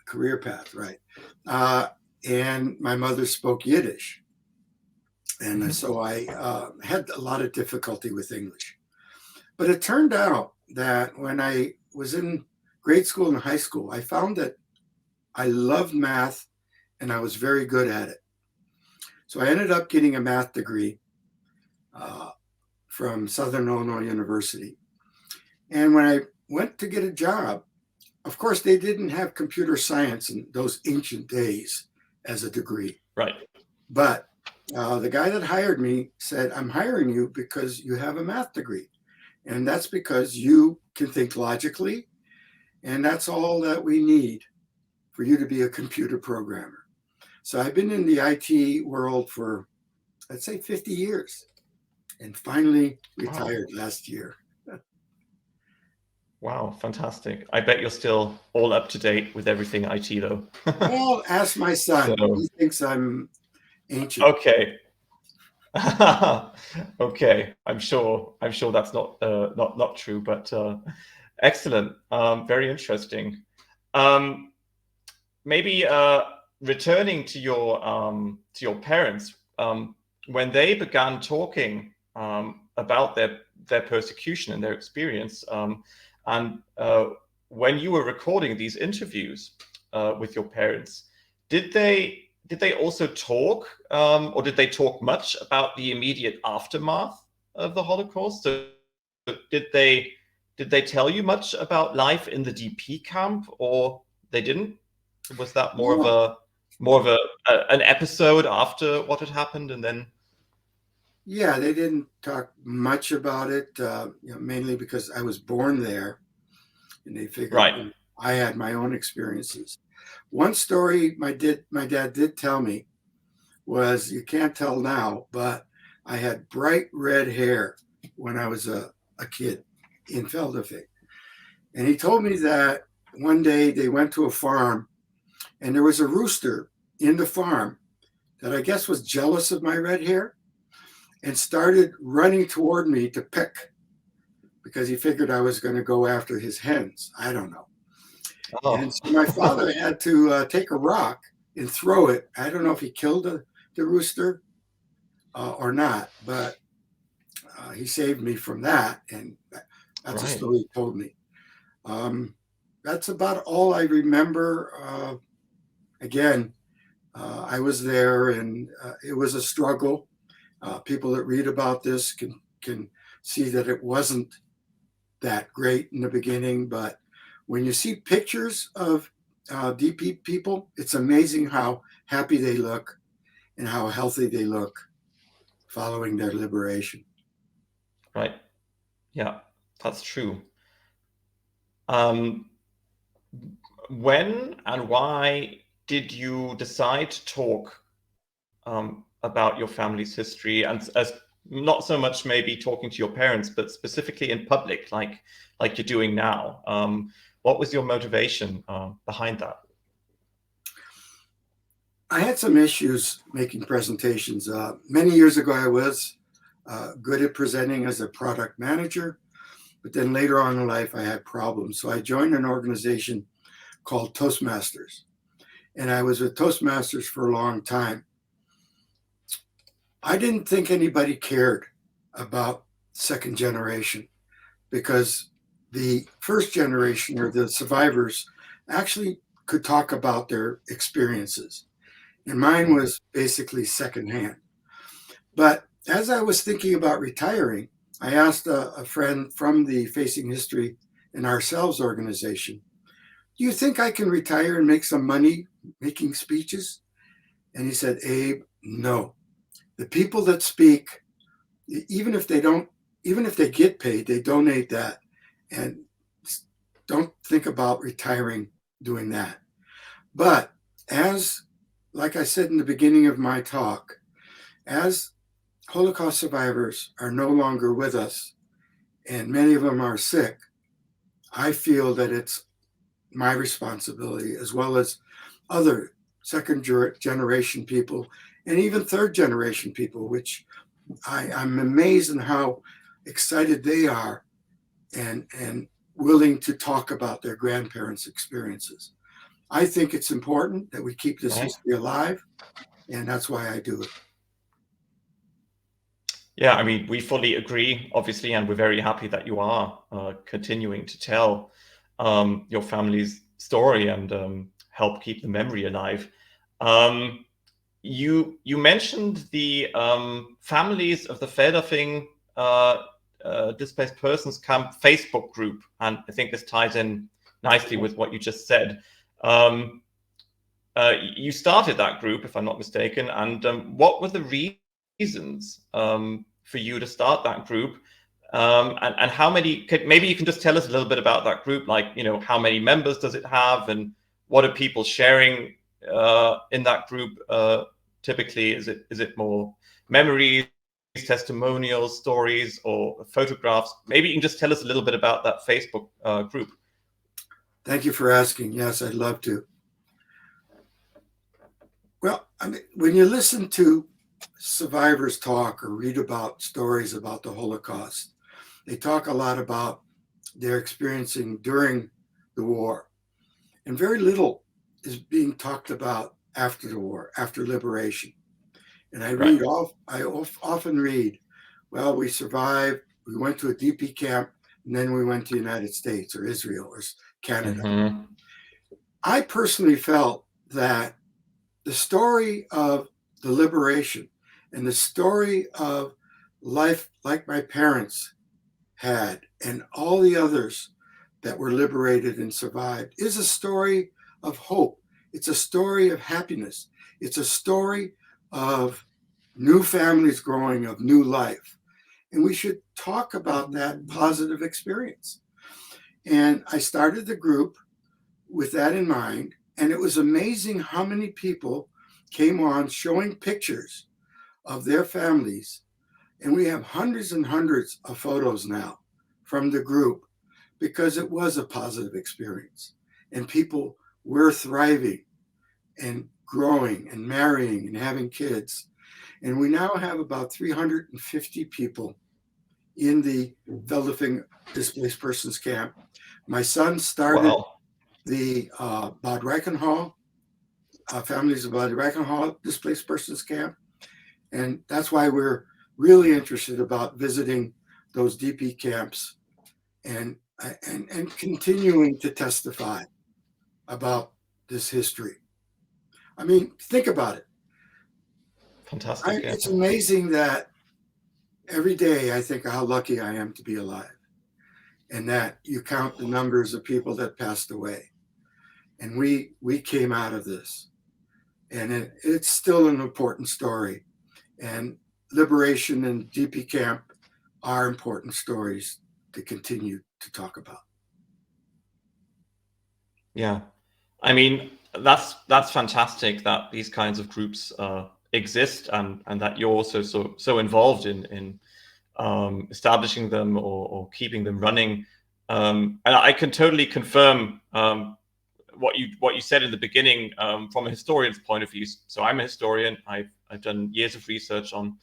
Career path, right. And my mother spoke Yiddish. And so I had a lot of difficulty with English. But it turned out that when I was in grade school and high school, I found that I loved math and I was very good at it. So I ended up getting a math degree from Southern Illinois University. And when I went to get a job, of course, they didn't have computer science in those ancient days as a degree. Right. But the guy that hired me said, I'm hiring you because you have a math degree. And that's because you can think logically. And that's all that we need for you to be a computer programmer. So I've been in the IT world for, let's say, 50 years and finally retired last year. Wow, fantastic. I bet you're still all up to date with everything IT, though. Well, ask my son. So, he thinks I'm ancient. Okay. Okay. I'm sure that's not true, but excellent. Very interesting. Maybe returning to your parents, when they began talking about their persecution and their experience, and when you were recording these interviews with your parents, did they also talk, or did they talk much about the immediate aftermath of the Holocaust? So did they tell you much about life in the DP camp, or they didn't? Was that more of an episode after what had happened, and then? Yeah, they didn't talk much about it, mainly because I was born there, and they figured I had my own experiences. One story my dad did tell me was, you can't tell now, but I had bright red hair when I was a kid in Feldafing. And he told me that one day they went to a farm and there was a rooster in the farm that I guess was jealous of my red hair and started running toward me to pick because he figured I was going to go after his hens. I don't know. Oh. And so my father had to take a rock and throw it. I don't know if he killed the rooster or not, but he saved me from that. And that's a story he told me. That's about all I remember. Again, I was there, and it was a struggle. People that read about this can see that it wasn't that great in the beginning, but when you see pictures of DP people, it's amazing how happy they look and how healthy they look following their liberation. Right. Yeah, that's true. When and why did you decide to talk about your family's history, and as not so much maybe talking to your parents, but specifically in public, like you're doing now? What was your motivation behind that? I had some issues making presentations. Many years ago, I was good at presenting as a product manager, but then later on in life, I had problems. So I joined an organization called Toastmasters, and I was with Toastmasters for a long time. I didn't think anybody cared about second generation because the first generation, or the survivors, actually could talk about their experiences. And mine was basically secondhand. But as I was thinking about retiring, I asked a friend from the Facing History and Ourselves organization, do you think I can retire and make some money making speeches? And he said, Abe, no. The people that speak, even if they get paid, they donate that, and don't think about retiring doing that. But like I said in the beginning of my talk, as Holocaust survivors are no longer with us, and many of them are sick, I feel that it's my responsibility, as well as other second generation people and even third generation people, which I'm amazed in how excited they are and willing to talk about their grandparents' experiences. I think it's important that we keep this history alive, and that's why I do it. Yeah, I mean, we fully agree, obviously, and we're very happy that you are continuing to tell your family's story and help keep the memory alive. You mentioned the families of the Feldafing Displaced Persons Camp Facebook group, and I think this ties in nicely with what you just said. You started that group, if I'm not mistaken, and what were the reasons for you to start that group? And how many, maybe you can just tell us a little bit about that group, like, how many members does it have, and what are people sharing in that group? Typically, is it more memories, testimonials, stories, or photographs? Maybe you can just tell us a little bit about that Facebook group. Thank you for asking. Yes, I'd love to. Well, I mean, when you listen to survivors talk or read about stories about the Holocaust, they talk a lot about their experiencing during the war, and very little is being talked about after the war, after liberation. And I often read, well, we survived, we went to a DP camp, and then we went to the United States or Israel or Canada. Mm-hmm. I personally felt that the story of the liberation and the story of life like my parents had and all the others that were liberated and survived is a story of hope. It's a story of happiness. It's a story of new families growing, of new life. And we should talk about that positive experience. And I started the group with that in mind. And it was amazing how many people came on showing pictures of their families. And we have hundreds and hundreds of photos now from the group because it was a positive experience. And people were thriving and growing and marrying and having kids. And we now have about 350 people in the Veldafing Displaced Persons Camp. My son started the Bad Reichenhall, Families of Bad Reichenhall Displaced Persons Camp. And that's why we're really interested about visiting those DP camps and continuing to testify about this history. I mean, think about it. Fantastic. It's amazing that every day I think how lucky I am to be alive, and that you count the numbers of people that passed away. And we came out of this, and it's still an important story. And liberation and DP camp are important stories to continue to talk about. Yeah, I mean, that's fantastic that these kinds of groups exist, and that you're also so involved in establishing them or keeping them running. And I can totally confirm what you said in the beginning from a historian's point of view. So I'm a historian. I've done years of research on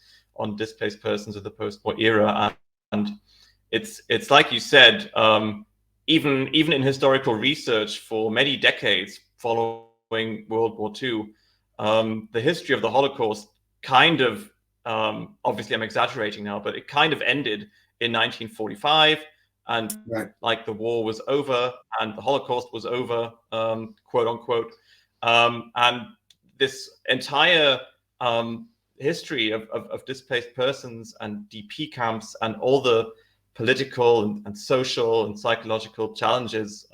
displaced persons of the post-war era, and it's like you said. Even in historical research for many decades following World War II, the history of the Holocaust kind of, obviously I'm exaggerating now, but it kind of ended in 1945, and like the war was over and the Holocaust was over, quote unquote. And this entire history of displaced persons and DP camps and all the political and social and psychological challenges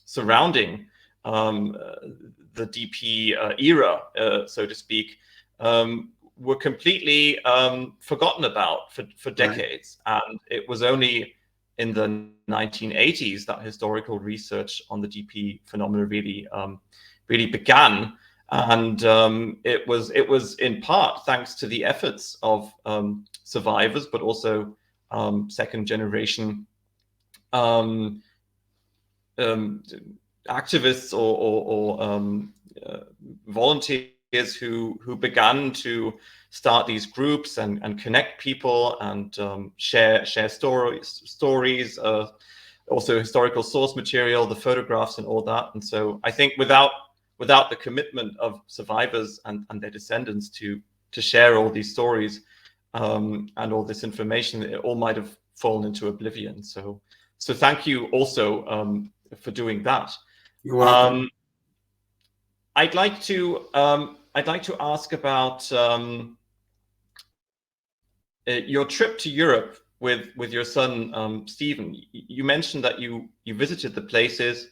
surrounding the DP era, so to speak, were completely forgotten about for decades. And it was only in the 1980s that historical research on the DP phenomena really began. And it was in part thanks to the efforts of survivors, but also second generation activists or volunteers who began to start these groups and connect people and share stories, also historical source material, the photographs and all that. And so I think without the commitment of survivors and their descendants to share all these stories, and all this information, it all might have fallen into oblivion. So thank you also for doing that. You're welcome. I'd like to ask about your trip to Europe with your son Stephen. You mentioned that you visited the places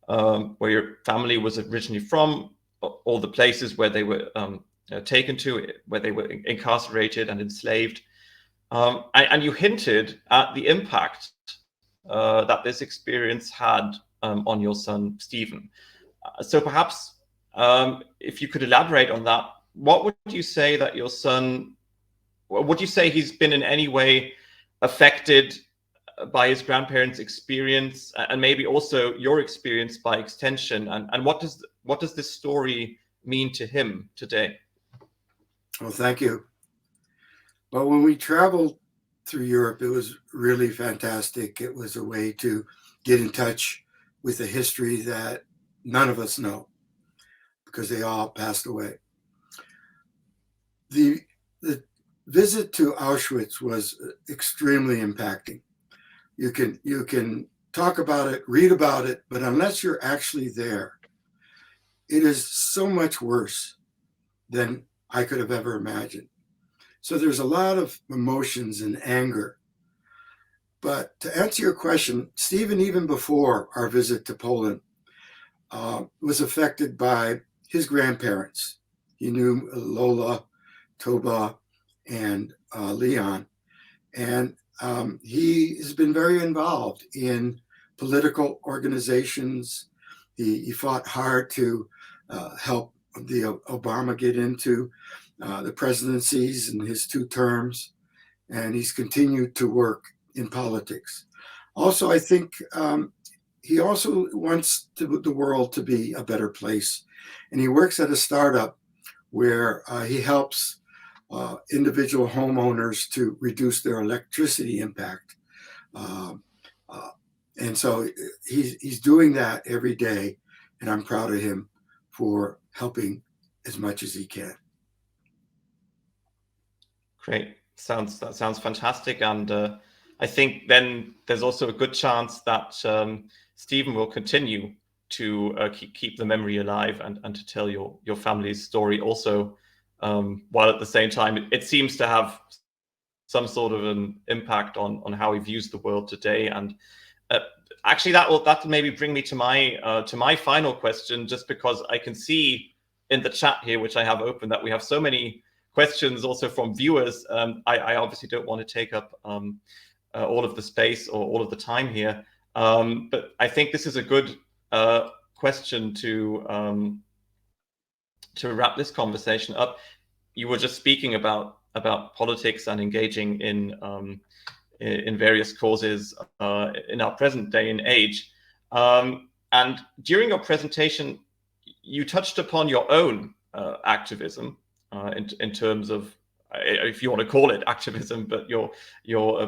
where your family was originally from, all the places where they were taken to, where they were incarcerated and enslaved, and you hinted at the impact that this experience had on your son Stephen. So perhaps if you could elaborate on that, what would you say that your son? Would you say he's been in any way affected by his grandparents' experience, and maybe also your experience by extension? And what does this story mean to him today? Well, thank you. Well, when we traveled through Europe, it was really fantastic. It was a way to get in touch with a history that none of us know because they all passed away. The visit to Auschwitz was extremely impacting. You can talk about it, read about it, but unless you're actually there, it is so much worse than I could have ever imagined. So there's a lot of emotions and anger. But to answer your question, Stephen, even before our visit to Poland, was affected by his grandparents. He knew Lola, Toba, and Leon. And he has been very involved in political organizations. He fought hard to help the Obama get into the presidencies in his 2 terms, and he's continued to work in politics. Also, I think he also wants the world to be a better place. And he works at a startup where he helps individual homeowners to reduce their electricity impact. And so he's doing that every day, and I'm proud of him for helping as much as he can. Great. That sounds fantastic. And I think then there's also a good chance that Stephen will continue to keep the memory alive and to tell your family's story also, while at the same time it seems to have some sort of an impact on how he views the world today. And actually that maybe bring me to my final question, just because I can see in the chat here, which I have open, that we have so many questions also from viewers. I obviously don't want to take up all of the space or all of the time here, but I think this is a good question to wrap this conversation up. You were just speaking about politics and engaging in various causes in our present day and age. And during your presentation, you touched upon your own activism in terms of, if you want to call it activism, but your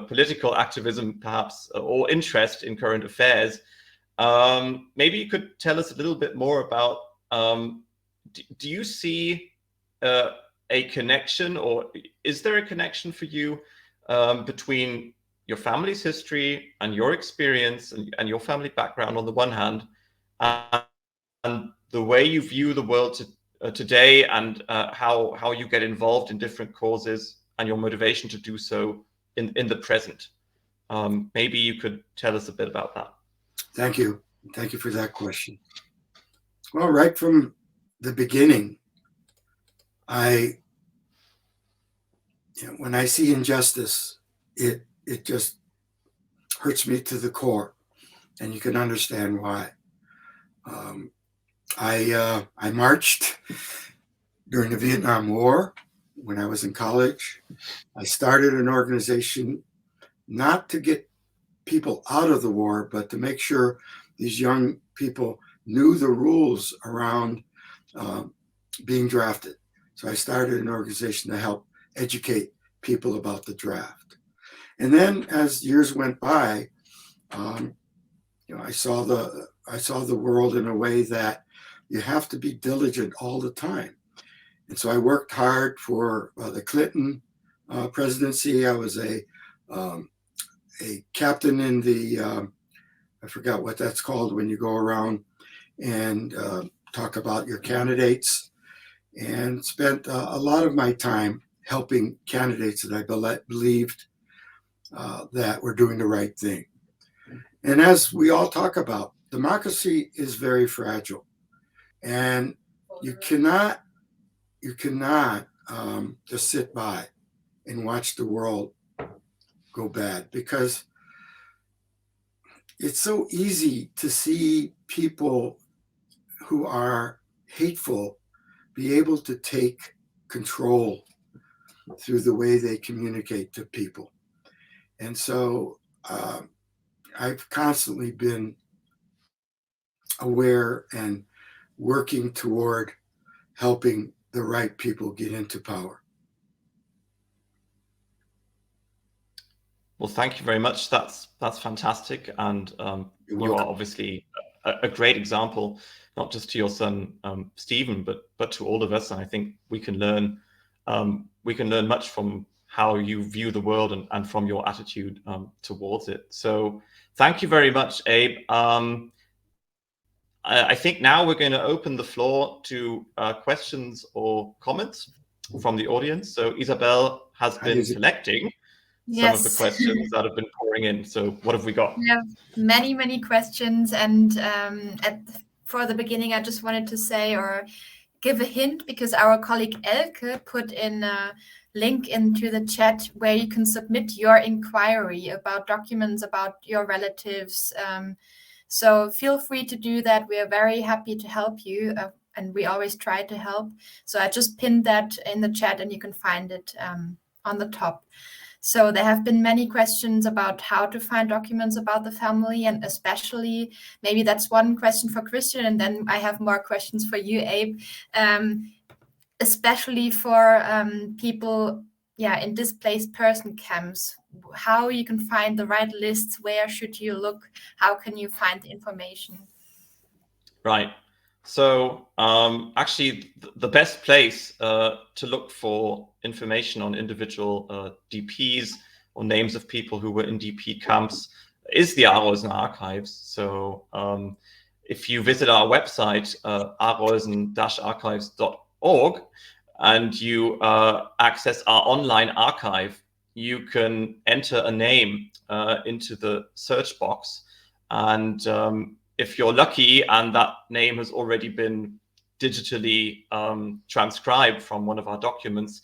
political activism perhaps, or interest in current affairs. Maybe you could tell us a little bit more about, do you see a connection, or is there a connection for you between your family's history and your experience and your family background on the one hand, and the way you view the world today, and how you get involved in different causes and your motivation to do so in the present? Maybe you could tell us a bit about that. Thank you. Thank you for that question. Well, right from the beginning, when I see injustice, it just hurts me to the core, and you can understand why. I marched during the Vietnam War when I was in college. I started an organization not to get people out of the war, but to make sure these young people knew the rules around being drafted. So I started an organization to help educate people about the draft. And then as years went by, I saw the world in a way that you have to be diligent all the time. And so I worked hard for the Clinton presidency. I was a captain in the, I forgot what that's called when you go around and talk about your candidates, and spent a lot of my time helping candidates that I believed that were doing the right thing. And as we all talk about, democracy is very fragile, and you cannot just sit by and watch the world go bad, because it's so easy to see people who are hateful be able to take control through the way they communicate to people. And so I've constantly been aware and working toward helping the right people get into power. Well, thank you very much. That's fantastic, and you are obviously a great example, not just to your son Stephen, but to all of us. And I think we can learn much from how you view the world and from your attitude towards it. So thank you very much, Abe. I think now we're going to open the floor to questions or comments from the audience. So Isabel has been selecting some of the questions that have been pouring in. So what have we got? We have many questions, and for the beginning, I just wanted to say or give a hint, because our colleague Elke put in a link into the chat where you can submit your inquiry about documents about your relatives. So feel free to do that. We are very happy to help you, and we always try to help. So I just pinned that in the chat, and you can find it on the top. So there have been many questions about how to find documents about the family, and especially, maybe that's one question for Christian, and then I have more questions for you, Abe, especially for people in displaced person camps, how you can find the right lists, where should you look, how can you find the information? Right. So actually, the best place to look for information on individual DPs or names of people who were in DP camps is the Arolsen archives. So if you visit our website, arolsen-archives.org, and you access our online archive, you can enter a name into the search box. And if you're lucky and that name has already been digitally transcribed from one of our documents,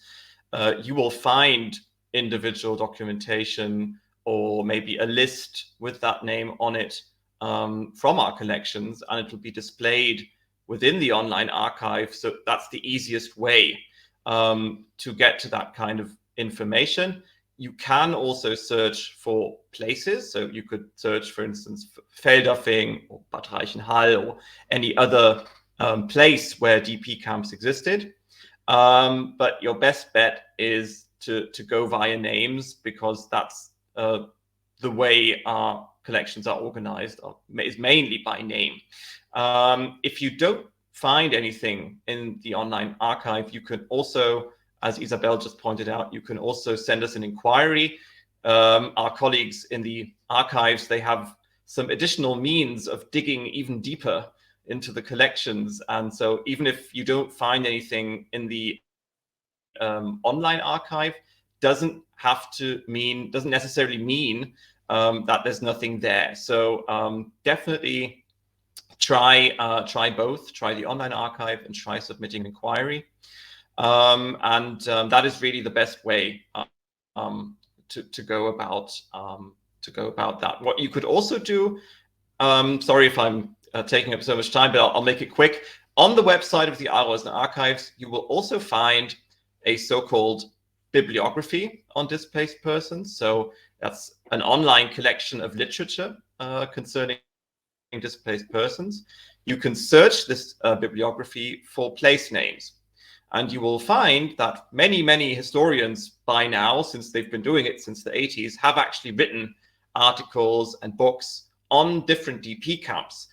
you will find individual documentation or maybe a list with that name on it from our collections, and it will be displayed within the online archive. So that's the easiest way to get to that kind of information. You can also search for places. So you could search, for instance, for Feldafing or Bad Reichenhall or any other place where DP camps existed. But your best bet is to go via names, because that's the way our collections are organized, is mainly by name. If you don't find anything in the online archive, you can also, as Isabel just pointed out, you can also send us an inquiry. Our colleagues in the archives, they have some additional means of digging even deeper into the collections. And so even if you don't find anything in the online archive, doesn't necessarily mean that there's nothing there. So definitely try both. Try the online archive and try submitting an inquiry. That is really the best way to go about that. What you could also do, sorry if I'm taking up so much time, but I'll make it quick. On the website of the Arolsen archives, you will also find a so-called bibliography on displaced persons. So that's an online collection of literature concerning displaced persons. You can search this bibliography for place names. And you will find that many, many historians by now, since they've been doing it since the 80s, have actually written articles and books on different DP camps.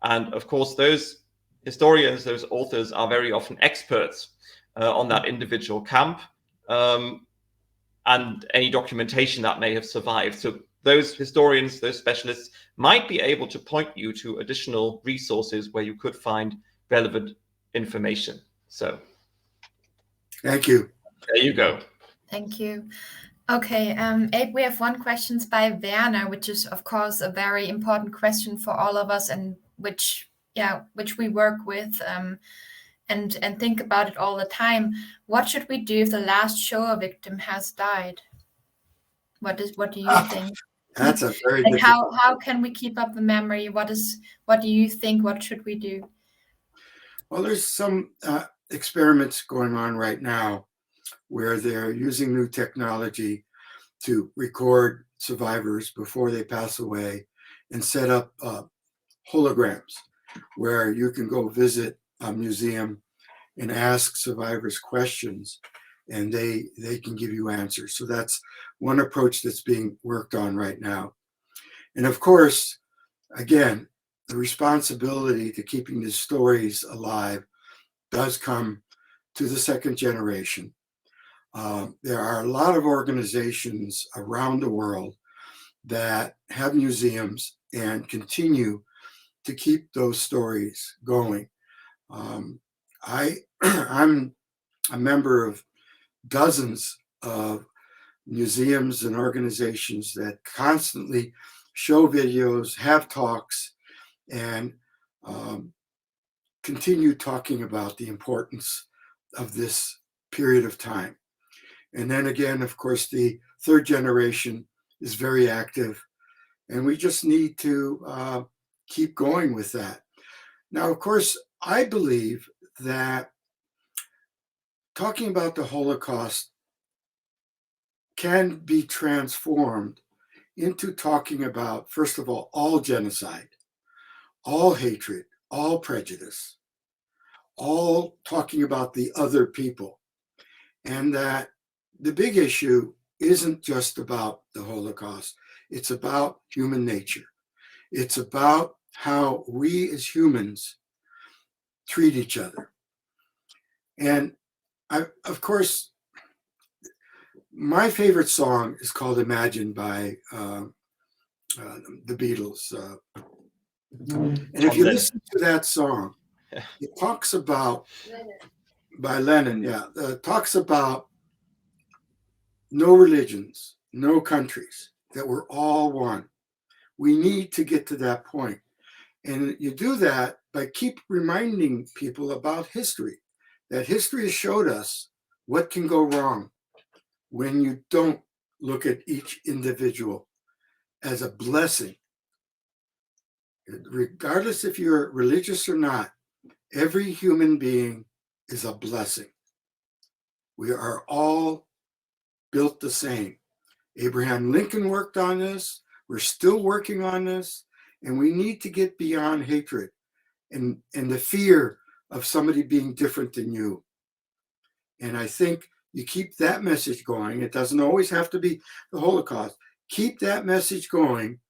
And of course, those historians, those authors are very often experts on that individual camp and any documentation that may have survived. So those historians, those specialists might be able to point you to additional resources where you could find relevant information. So thank you. There you go. Thank you. Okay, Abe, we have one question by Werner, which is, of course, a very important question for all of us, and which we work with and think about it all the time. What should we do if the last Shoah victim has died? What do you think? That's a very like difficult. how can we keep up the memory? What do you think? What should we do? Well, there's some experiments going on right now where they're using new technology to record survivors before they pass away and set up holograms where you can go visit a museum and ask survivors questions, and they can give you answers. So that's one approach that's being worked on right now. And of course, again, the responsibility to keeping these stories alive does come to the second generation. There are a lot of organizations around the world that have museums and continue to keep those stories going. I'm a member of dozens of museums and organizations that constantly show videos, have talks, and continue talking about the importance of this period of time. And then again, of course, the third generation is very active, and we just need to keep going with that. Now, of course, I believe that talking about the Holocaust can be transformed into talking about, first of all genocide, all hatred, all prejudice, all talking about the other people. And that the big issue isn't just about the Holocaust. It's about human nature. It's about how we as humans treat each other. And of course, my favorite song is called Imagine by the Beatles. And if you listen to that song, it talks about, by Lennon, talks about no religions, no countries, that we're all one. We need to get to that point. And you do that by keep reminding people about history, that history has showed us what can go wrong when you don't look at each individual as a blessing. Regardless if you're religious or not, every human being is a blessing. We are all built the same. Abraham Lincoln worked on this. We're still working on this. And we need to get beyond hatred and the fear of somebody being different than you. And I think you keep that message going. It doesn't always have to be the Holocaust. Keep that message going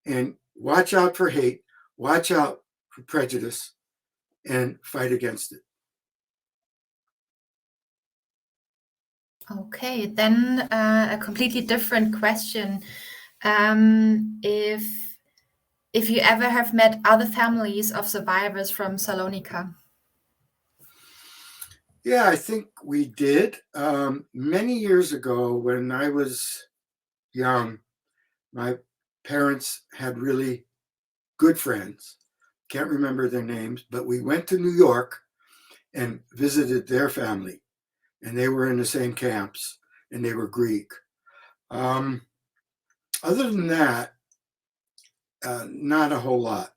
and watch out for hate, watch out for prejudice, and fight against it. Okay, then a completely different question. If you ever have met other families of survivors from Salonika? Yeah, I think we did. Many years ago, when I was young, my parents had really good friends. Can't remember their names, but we went to New York and visited their family. And they were in the same camps, and they were Greek. Other than that, not a whole lot.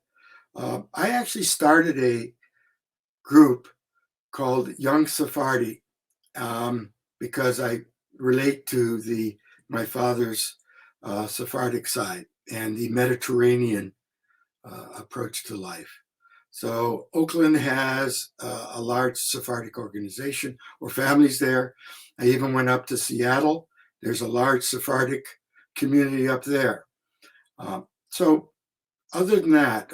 I actually started a group called Young Sephardi because I relate to my father's Sephardic side and the Mediterranean approach to life. So Oakland has a large Sephardic organization or families there. I even went up to Seattle. There's a large Sephardic community up there. So other than that,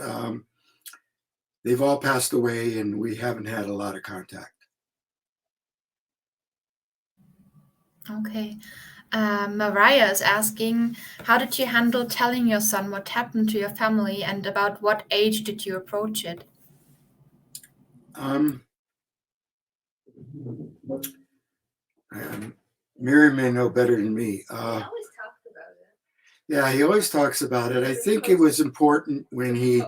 they've all passed away and we haven't had a lot of contact. Okay. Mariah is asking, how did you handle telling your son what happened to your family and about what age did you approach it? Miriam may know better than me. He always talks about it. Yeah, he always talks about it. I think it was important when he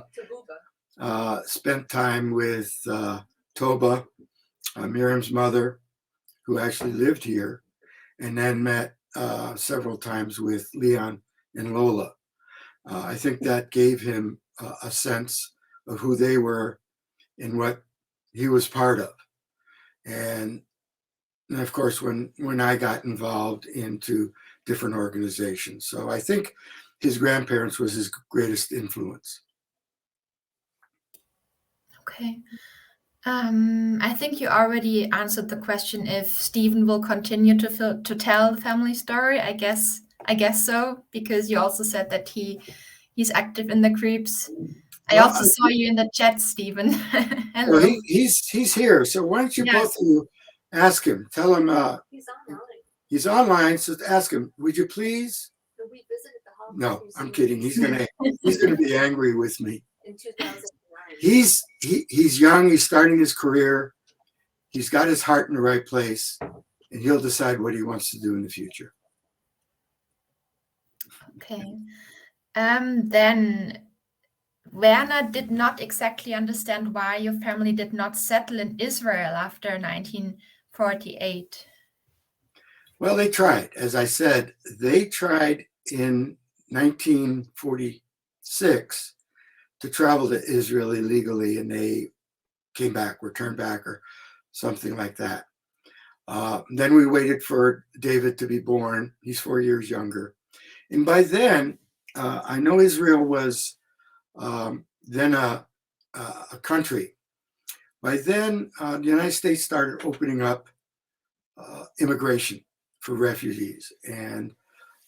spent time with Toba, Miriam's mother, who actually lived here, and then met several times with Leon and Lola. I think that gave him a sense of who they were and what he was part of. And of course, when I got involved into different organizations. So I think his grandparents was his greatest influence. Okay. I think you already answered the question if Stephen will continue to tell the family story. I guess so, because you also said that he's active in the groups. I also saw you in the chat, Stephen. Hello. Well, he's here. So why don't you both of you ask him? Tell him He's online. He's online. So ask him, would you please? So we visited the Holocaust No, Museum I'm kidding. He's gonna be angry with me. in 2009. He's young. He's starting his career. He's got his heart in the right place, and he'll decide what he wants to do in the future. Okay. Then Werner did not exactly understand why your family did not settle in Israel after 1948. Well, they tried. As I said, they tried in 1946 to travel to Israel illegally, and they came back, were turned back, or something like that. Then we waited for David to be born. He's 4 years younger. And by then, I know Israel was then a country. By then, the United States started opening up immigration for refugees. And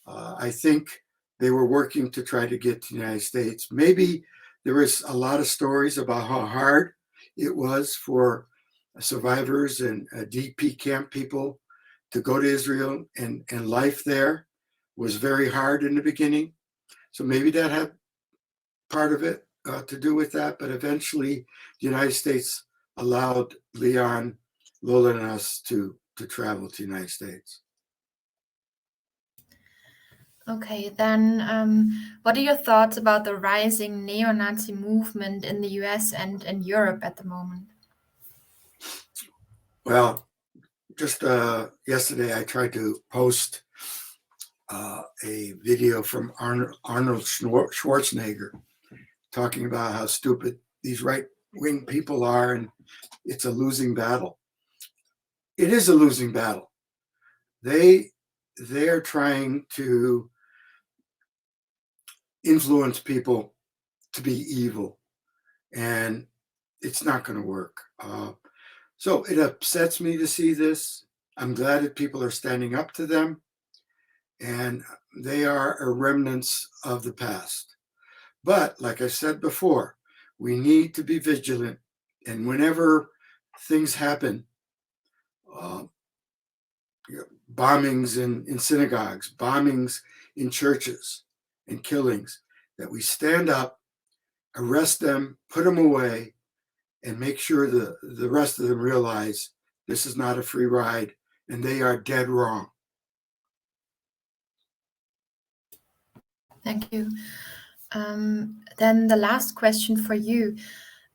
I think they were working to try to get to the United States. Maybe there was a lot of stories about how hard it was for survivors and DP camp people to go to Israel, and life there was very hard in the beginning. So maybe that had part of it to do with that. But eventually, the United States allowed Leon, Lola, and us to travel to the United States. Okay, then what are your thoughts about the rising neo-Nazi movement in the US and in Europe at the moment? Well, just yesterday I tried to post a video from Arnold Schwarzenegger talking about how stupid these right-wing people are, and it's a losing battle. It is a losing battle. They're trying to influence people to be evil, and it's not going to work. So it upsets me to see this. I'm glad that people are standing up to them, and they are a remnants of the past. But like I said before, we need to be vigilant, and whenever things happen, bombings in synagogues, bombings in churches, and killings, that we stand up, arrest them, put them away, and make sure the rest of them realize this is not a free ride and they are dead wrong. Thank you. Then the last question for you.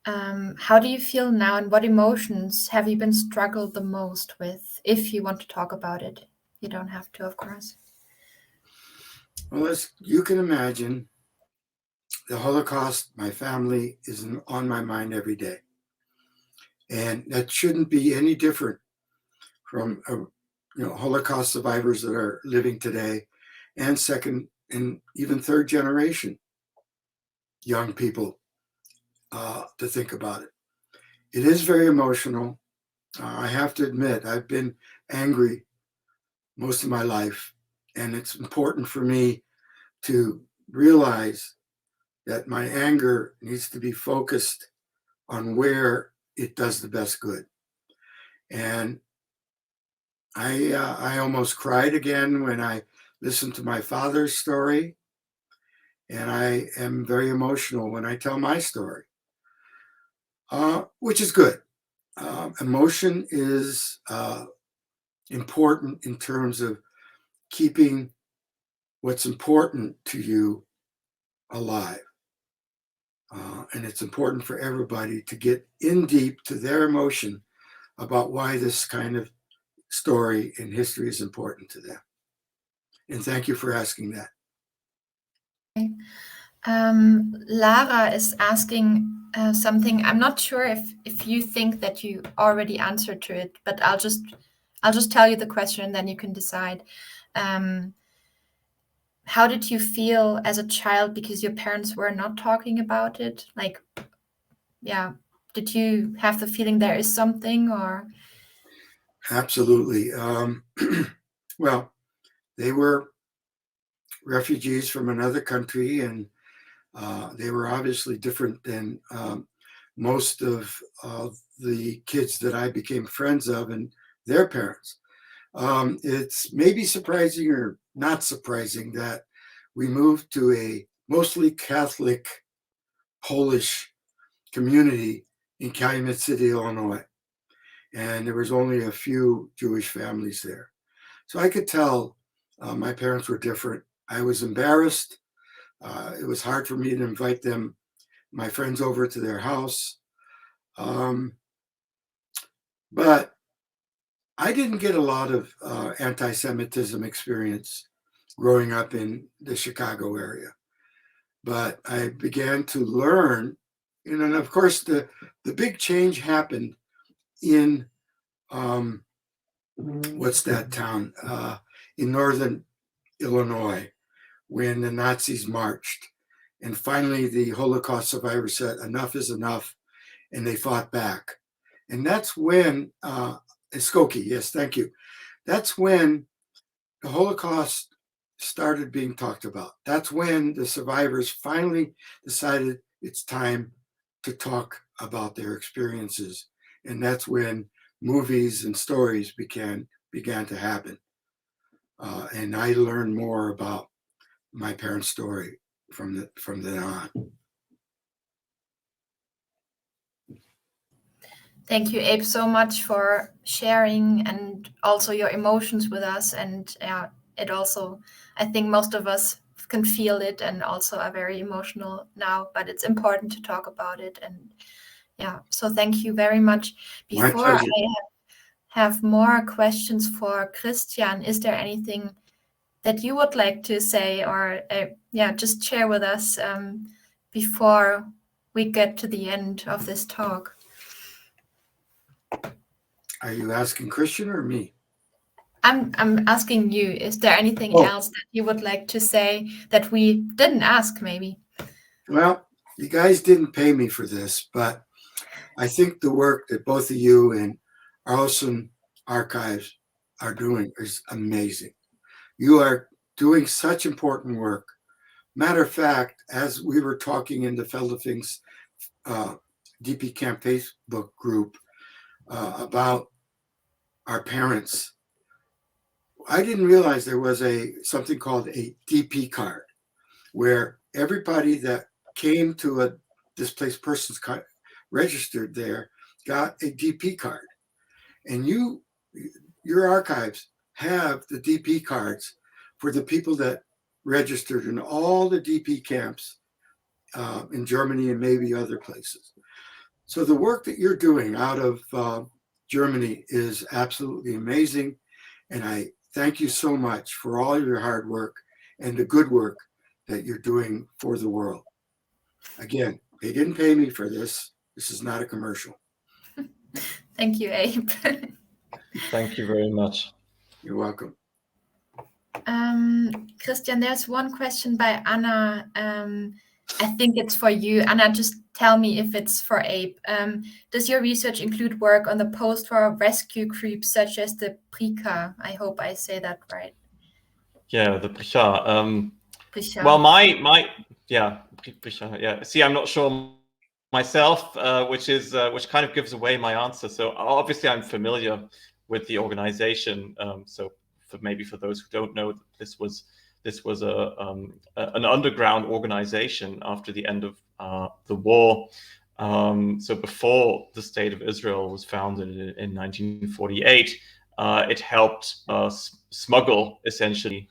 How do you feel now, and what emotions have you been struggled the most with? If you want to talk about it, you don't have to, of course. Well, as you can imagine, the Holocaust, my family, is on my mind every day. And that shouldn't be any different from Holocaust survivors that are living today, and second and even third generation young people to think about it. It is very emotional. I have to admit, I've been angry most of my life, and it's important for me to realize that my anger needs to be focused on where it does the best good. And I almost cried again when I listened to my father's story, and I am very emotional when I tell my story, which is good. Emotion is important in terms of keeping what's important to you alive. And it's important for everybody to get in deep to their emotion about why this kind of story in history is important to them. And thank you for asking that. Okay. Lara is asking something. I'm not sure if you think that you already answered to it, but I'll just tell you the question and then you can decide. How did you feel as a child because your parents were not talking about it? Like, yeah, did you have the feeling there is something, or? Absolutely. Well, they were refugees from another country, and they were obviously different than most of the kids that I became friends of and their parents. It's maybe surprising or not surprising that we moved to a mostly Catholic Polish community in Calumet City, Illinois. And there was only a few Jewish families there. So I could tell my parents were different. I was embarrassed. It was hard for me to invite my friends over to their house. But I didn't get a lot of anti-Semitism experience growing up in the Chicago area. But I began to learn, and of course the big change happened in what's that town in northern Illinois, when the Nazis marched. And finally, the Holocaust survivors said, enough is enough, and they fought back. And that's when, Skokie, yes, thank you. That's when the Holocaust started being talked about. That's when the survivors finally decided it's time to talk about their experiences. And that's when movies and stories began to happen. And I learned more about my parents' story from then on. Thank you, Abe, so much for sharing and also your emotions with us. And it also, I think most of us can feel it and also are very emotional now, but it's important to talk about it. And yeah, so thank you very much. Before I have more questions for Christian, is there anything that you would like to say or just share with us before we get to the end of this talk? Are you asking Christian or me? I'm asking you, is there anything else that you would like to say that we didn't ask maybe? Well, you guys didn't pay me for this, but I think the work that both of you and Arolsen Archives are doing is amazing. You are doing such important work. Matter of fact, as we were talking in the Feldefing's DP Camp Facebook group about our parents, I didn't realize there was something called a DP card, where everybody that came to a displaced persons registered there got a DP card. And your archives have the DP cards for the people that registered in all the DP camps in Germany and maybe other places. So the work that you're doing out of Germany is absolutely amazing. And I thank you so much for all your hard work and the good work that you're doing for the world. Again, they didn't pay me for this. This is not a commercial. Thank you, Abe. Thank you very much. You're welcome. Christian, there's one question by Anna. I think it's for you. Anna, just tell me if it's for Abe. Does your research include work on the post-war rescue groups such as the Brika? I hope I say that right. Yeah, the Brika. Brika. Well, Brika, yeah. See, I'm not sure myself, which kind of gives away my answer. So obviously, I'm familiar with the organization. So for those who don't know, this was an underground organization after the end of the war. So before the State of Israel was founded in 1948, it helped smuggle essentially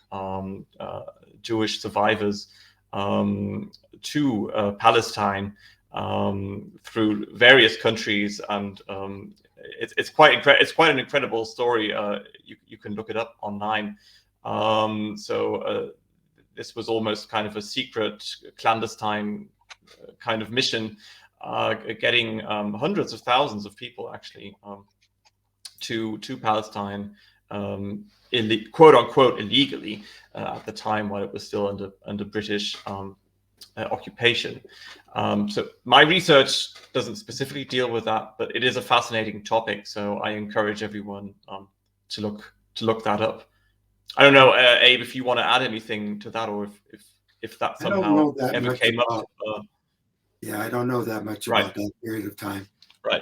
Jewish survivors to Palestine through various countries, and it's quite an incredible story. You can look it up online. So this was almost kind of a secret, clandestine kind of mission, getting hundreds of thousands of people actually to Palestine, quote unquote illegally at the time while it was still under British occupation. So my research doesn't specifically deal with that, but it is a fascinating topic. So I encourage everyone to look that up. I don't know, Abe, if you want to add anything to that, or if that somehow ever came up. Yeah, I don't know that much about that period of time. Right.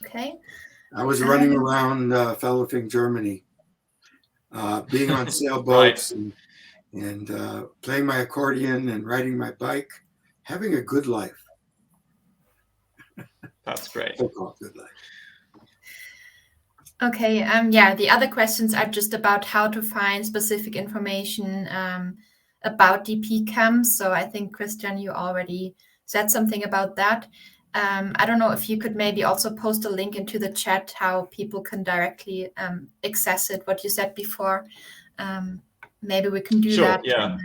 Okay. I was running around Feldefing, Germany, being on sailboats and playing my accordion and riding my bike, having a good life. That's great. So-called good life. Okay. The other questions are just about how to find specific information about DP camps. So I think, Christian, you already said something about that. I don't know if you could maybe also post a link into the chat how people can directly access it, what you said before. Maybe we can do that. Yeah.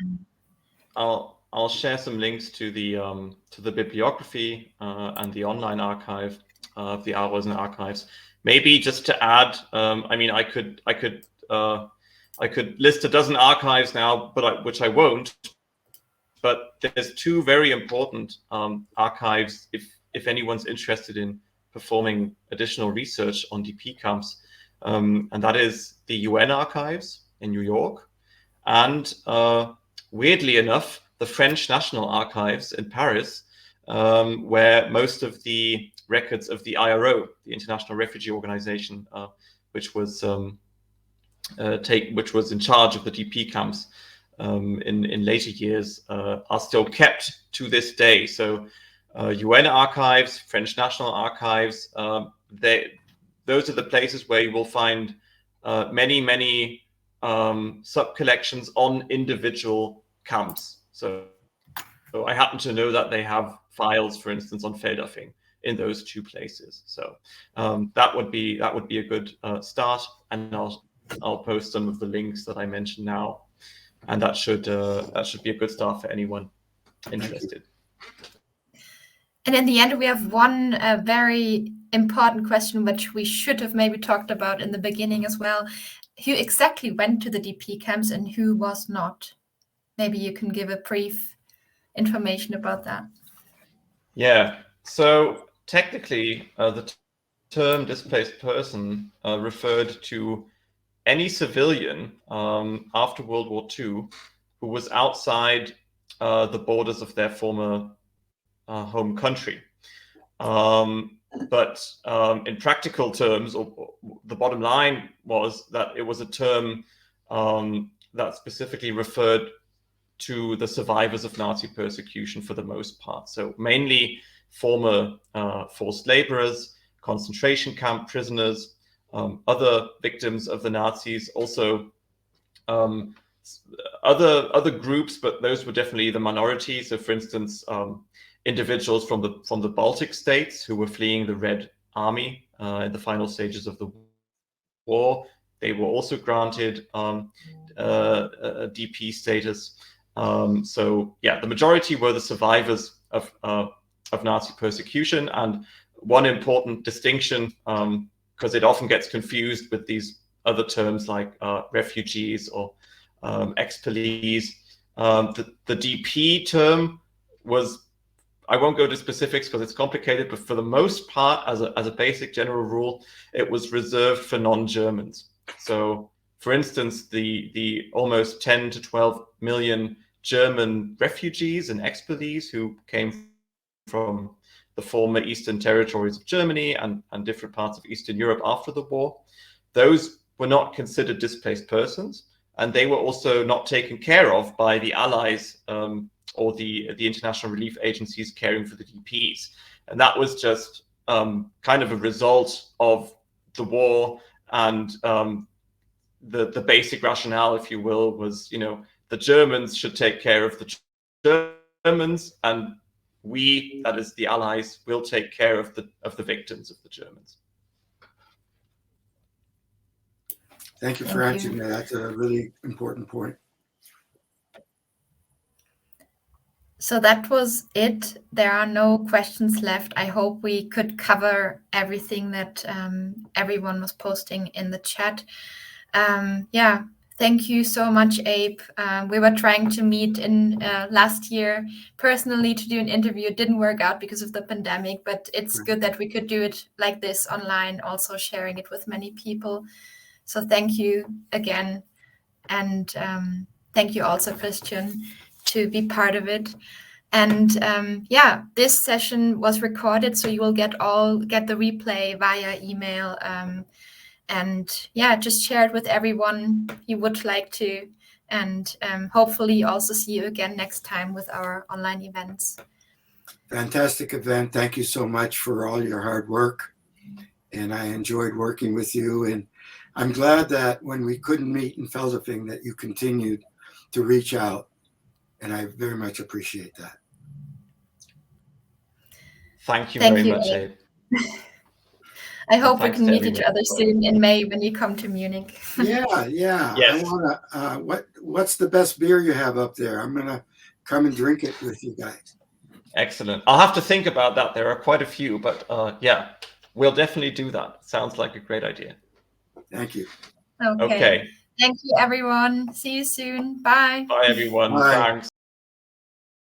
I'll share some links to the bibliography and the online archive of the Arolsen archives. Maybe just to add, I mean, I could list a dozen archives now, but which I won't. But there's two very important archives if anyone's interested in performing additional research on DP camps, and that is the UN archives in New York, and weirdly enough, the French National Archives in Paris, where most of the records of the IRO, the International Refugee Organization, which was in charge of the DP camps in later years, are still kept to this day. So UN archives, French National Archives, those are the places where you will find many sub-collections on individual camps. So I happen to know that they have files, for instance, on Feldafing in those two places. So that would be a good start, and I'll post some of the links that I mentioned now, and that should be a good start for anyone interested. And in the end, we have one very important question, which we should have maybe talked about in the beginning as well. Who exactly went to the DP camps and who was not? Maybe you can give a brief information about that. Yeah, so technically, the term displaced person referred to any civilian after World War II who was outside the borders of their former home country. But in practical terms, or the bottom line was that it was a term that specifically referred to the survivors of Nazi persecution for the most part. So mainly former forced laborers, concentration camp prisoners, other victims of the Nazis, also other groups, but those were definitely the minority. So for instance, individuals from the Baltic states who were fleeing the Red Army in the final stages of the war, they were also granted a DP status. So yeah, the majority were the survivors of Nazi persecution. And one important distinction, because it often gets confused with these other terms like refugees or expellees, the DP term was, I won't go to specifics because it's complicated, but for the most part, as a basic general rule, it was reserved for non-Germans. So, for instance, the almost 10 to 12 million German refugees and expellees who came from the former Eastern territories of Germany and different parts of Eastern Europe after the war, those were not considered displaced persons, and they were also not taken care of by the Allies or the international relief agencies caring for the DPs. And that was just kind of a result of the war, and the basic rationale, if you will, was, the Germans should take care of the Germans, and we, that is the Allies, will take care of the victims of the Germans. Thank you for answering that. That's a really important point. So that was it. There are no questions left. I hope we could cover everything that everyone was posting in the chat. Yeah, thank you so much, Abe. We were trying to meet in last year personally to do an interview. It didn't work out because of the pandemic, but it's good that we could do it like this online, also sharing it with many people. So thank you again. And thank you also, Christian, to be part of it. And yeah, this session was recorded, so you will get the replay via email. And yeah, just share it with everyone you would like to. And hopefully also see you again next time with our online events. Fantastic event. Thank you so much for all your hard work. And I enjoyed working with you. And I'm glad that when we couldn't meet in Feldafing, that you continued to reach out. And I very much appreciate that. Thank you very much, Abe. I hope we can meet each other soon in May when you come to Munich. Yeah. Yes. I wanna. What's the best beer you have up there? I'm gonna come and drink it with you guys. Excellent. I'll have to think about that. There are quite a few, but yeah, we'll definitely do that. Sounds like a great idea. Thank you. Okay. Okay. Thank you, everyone. See you soon. Bye. Bye, everyone. Bye. Thanks.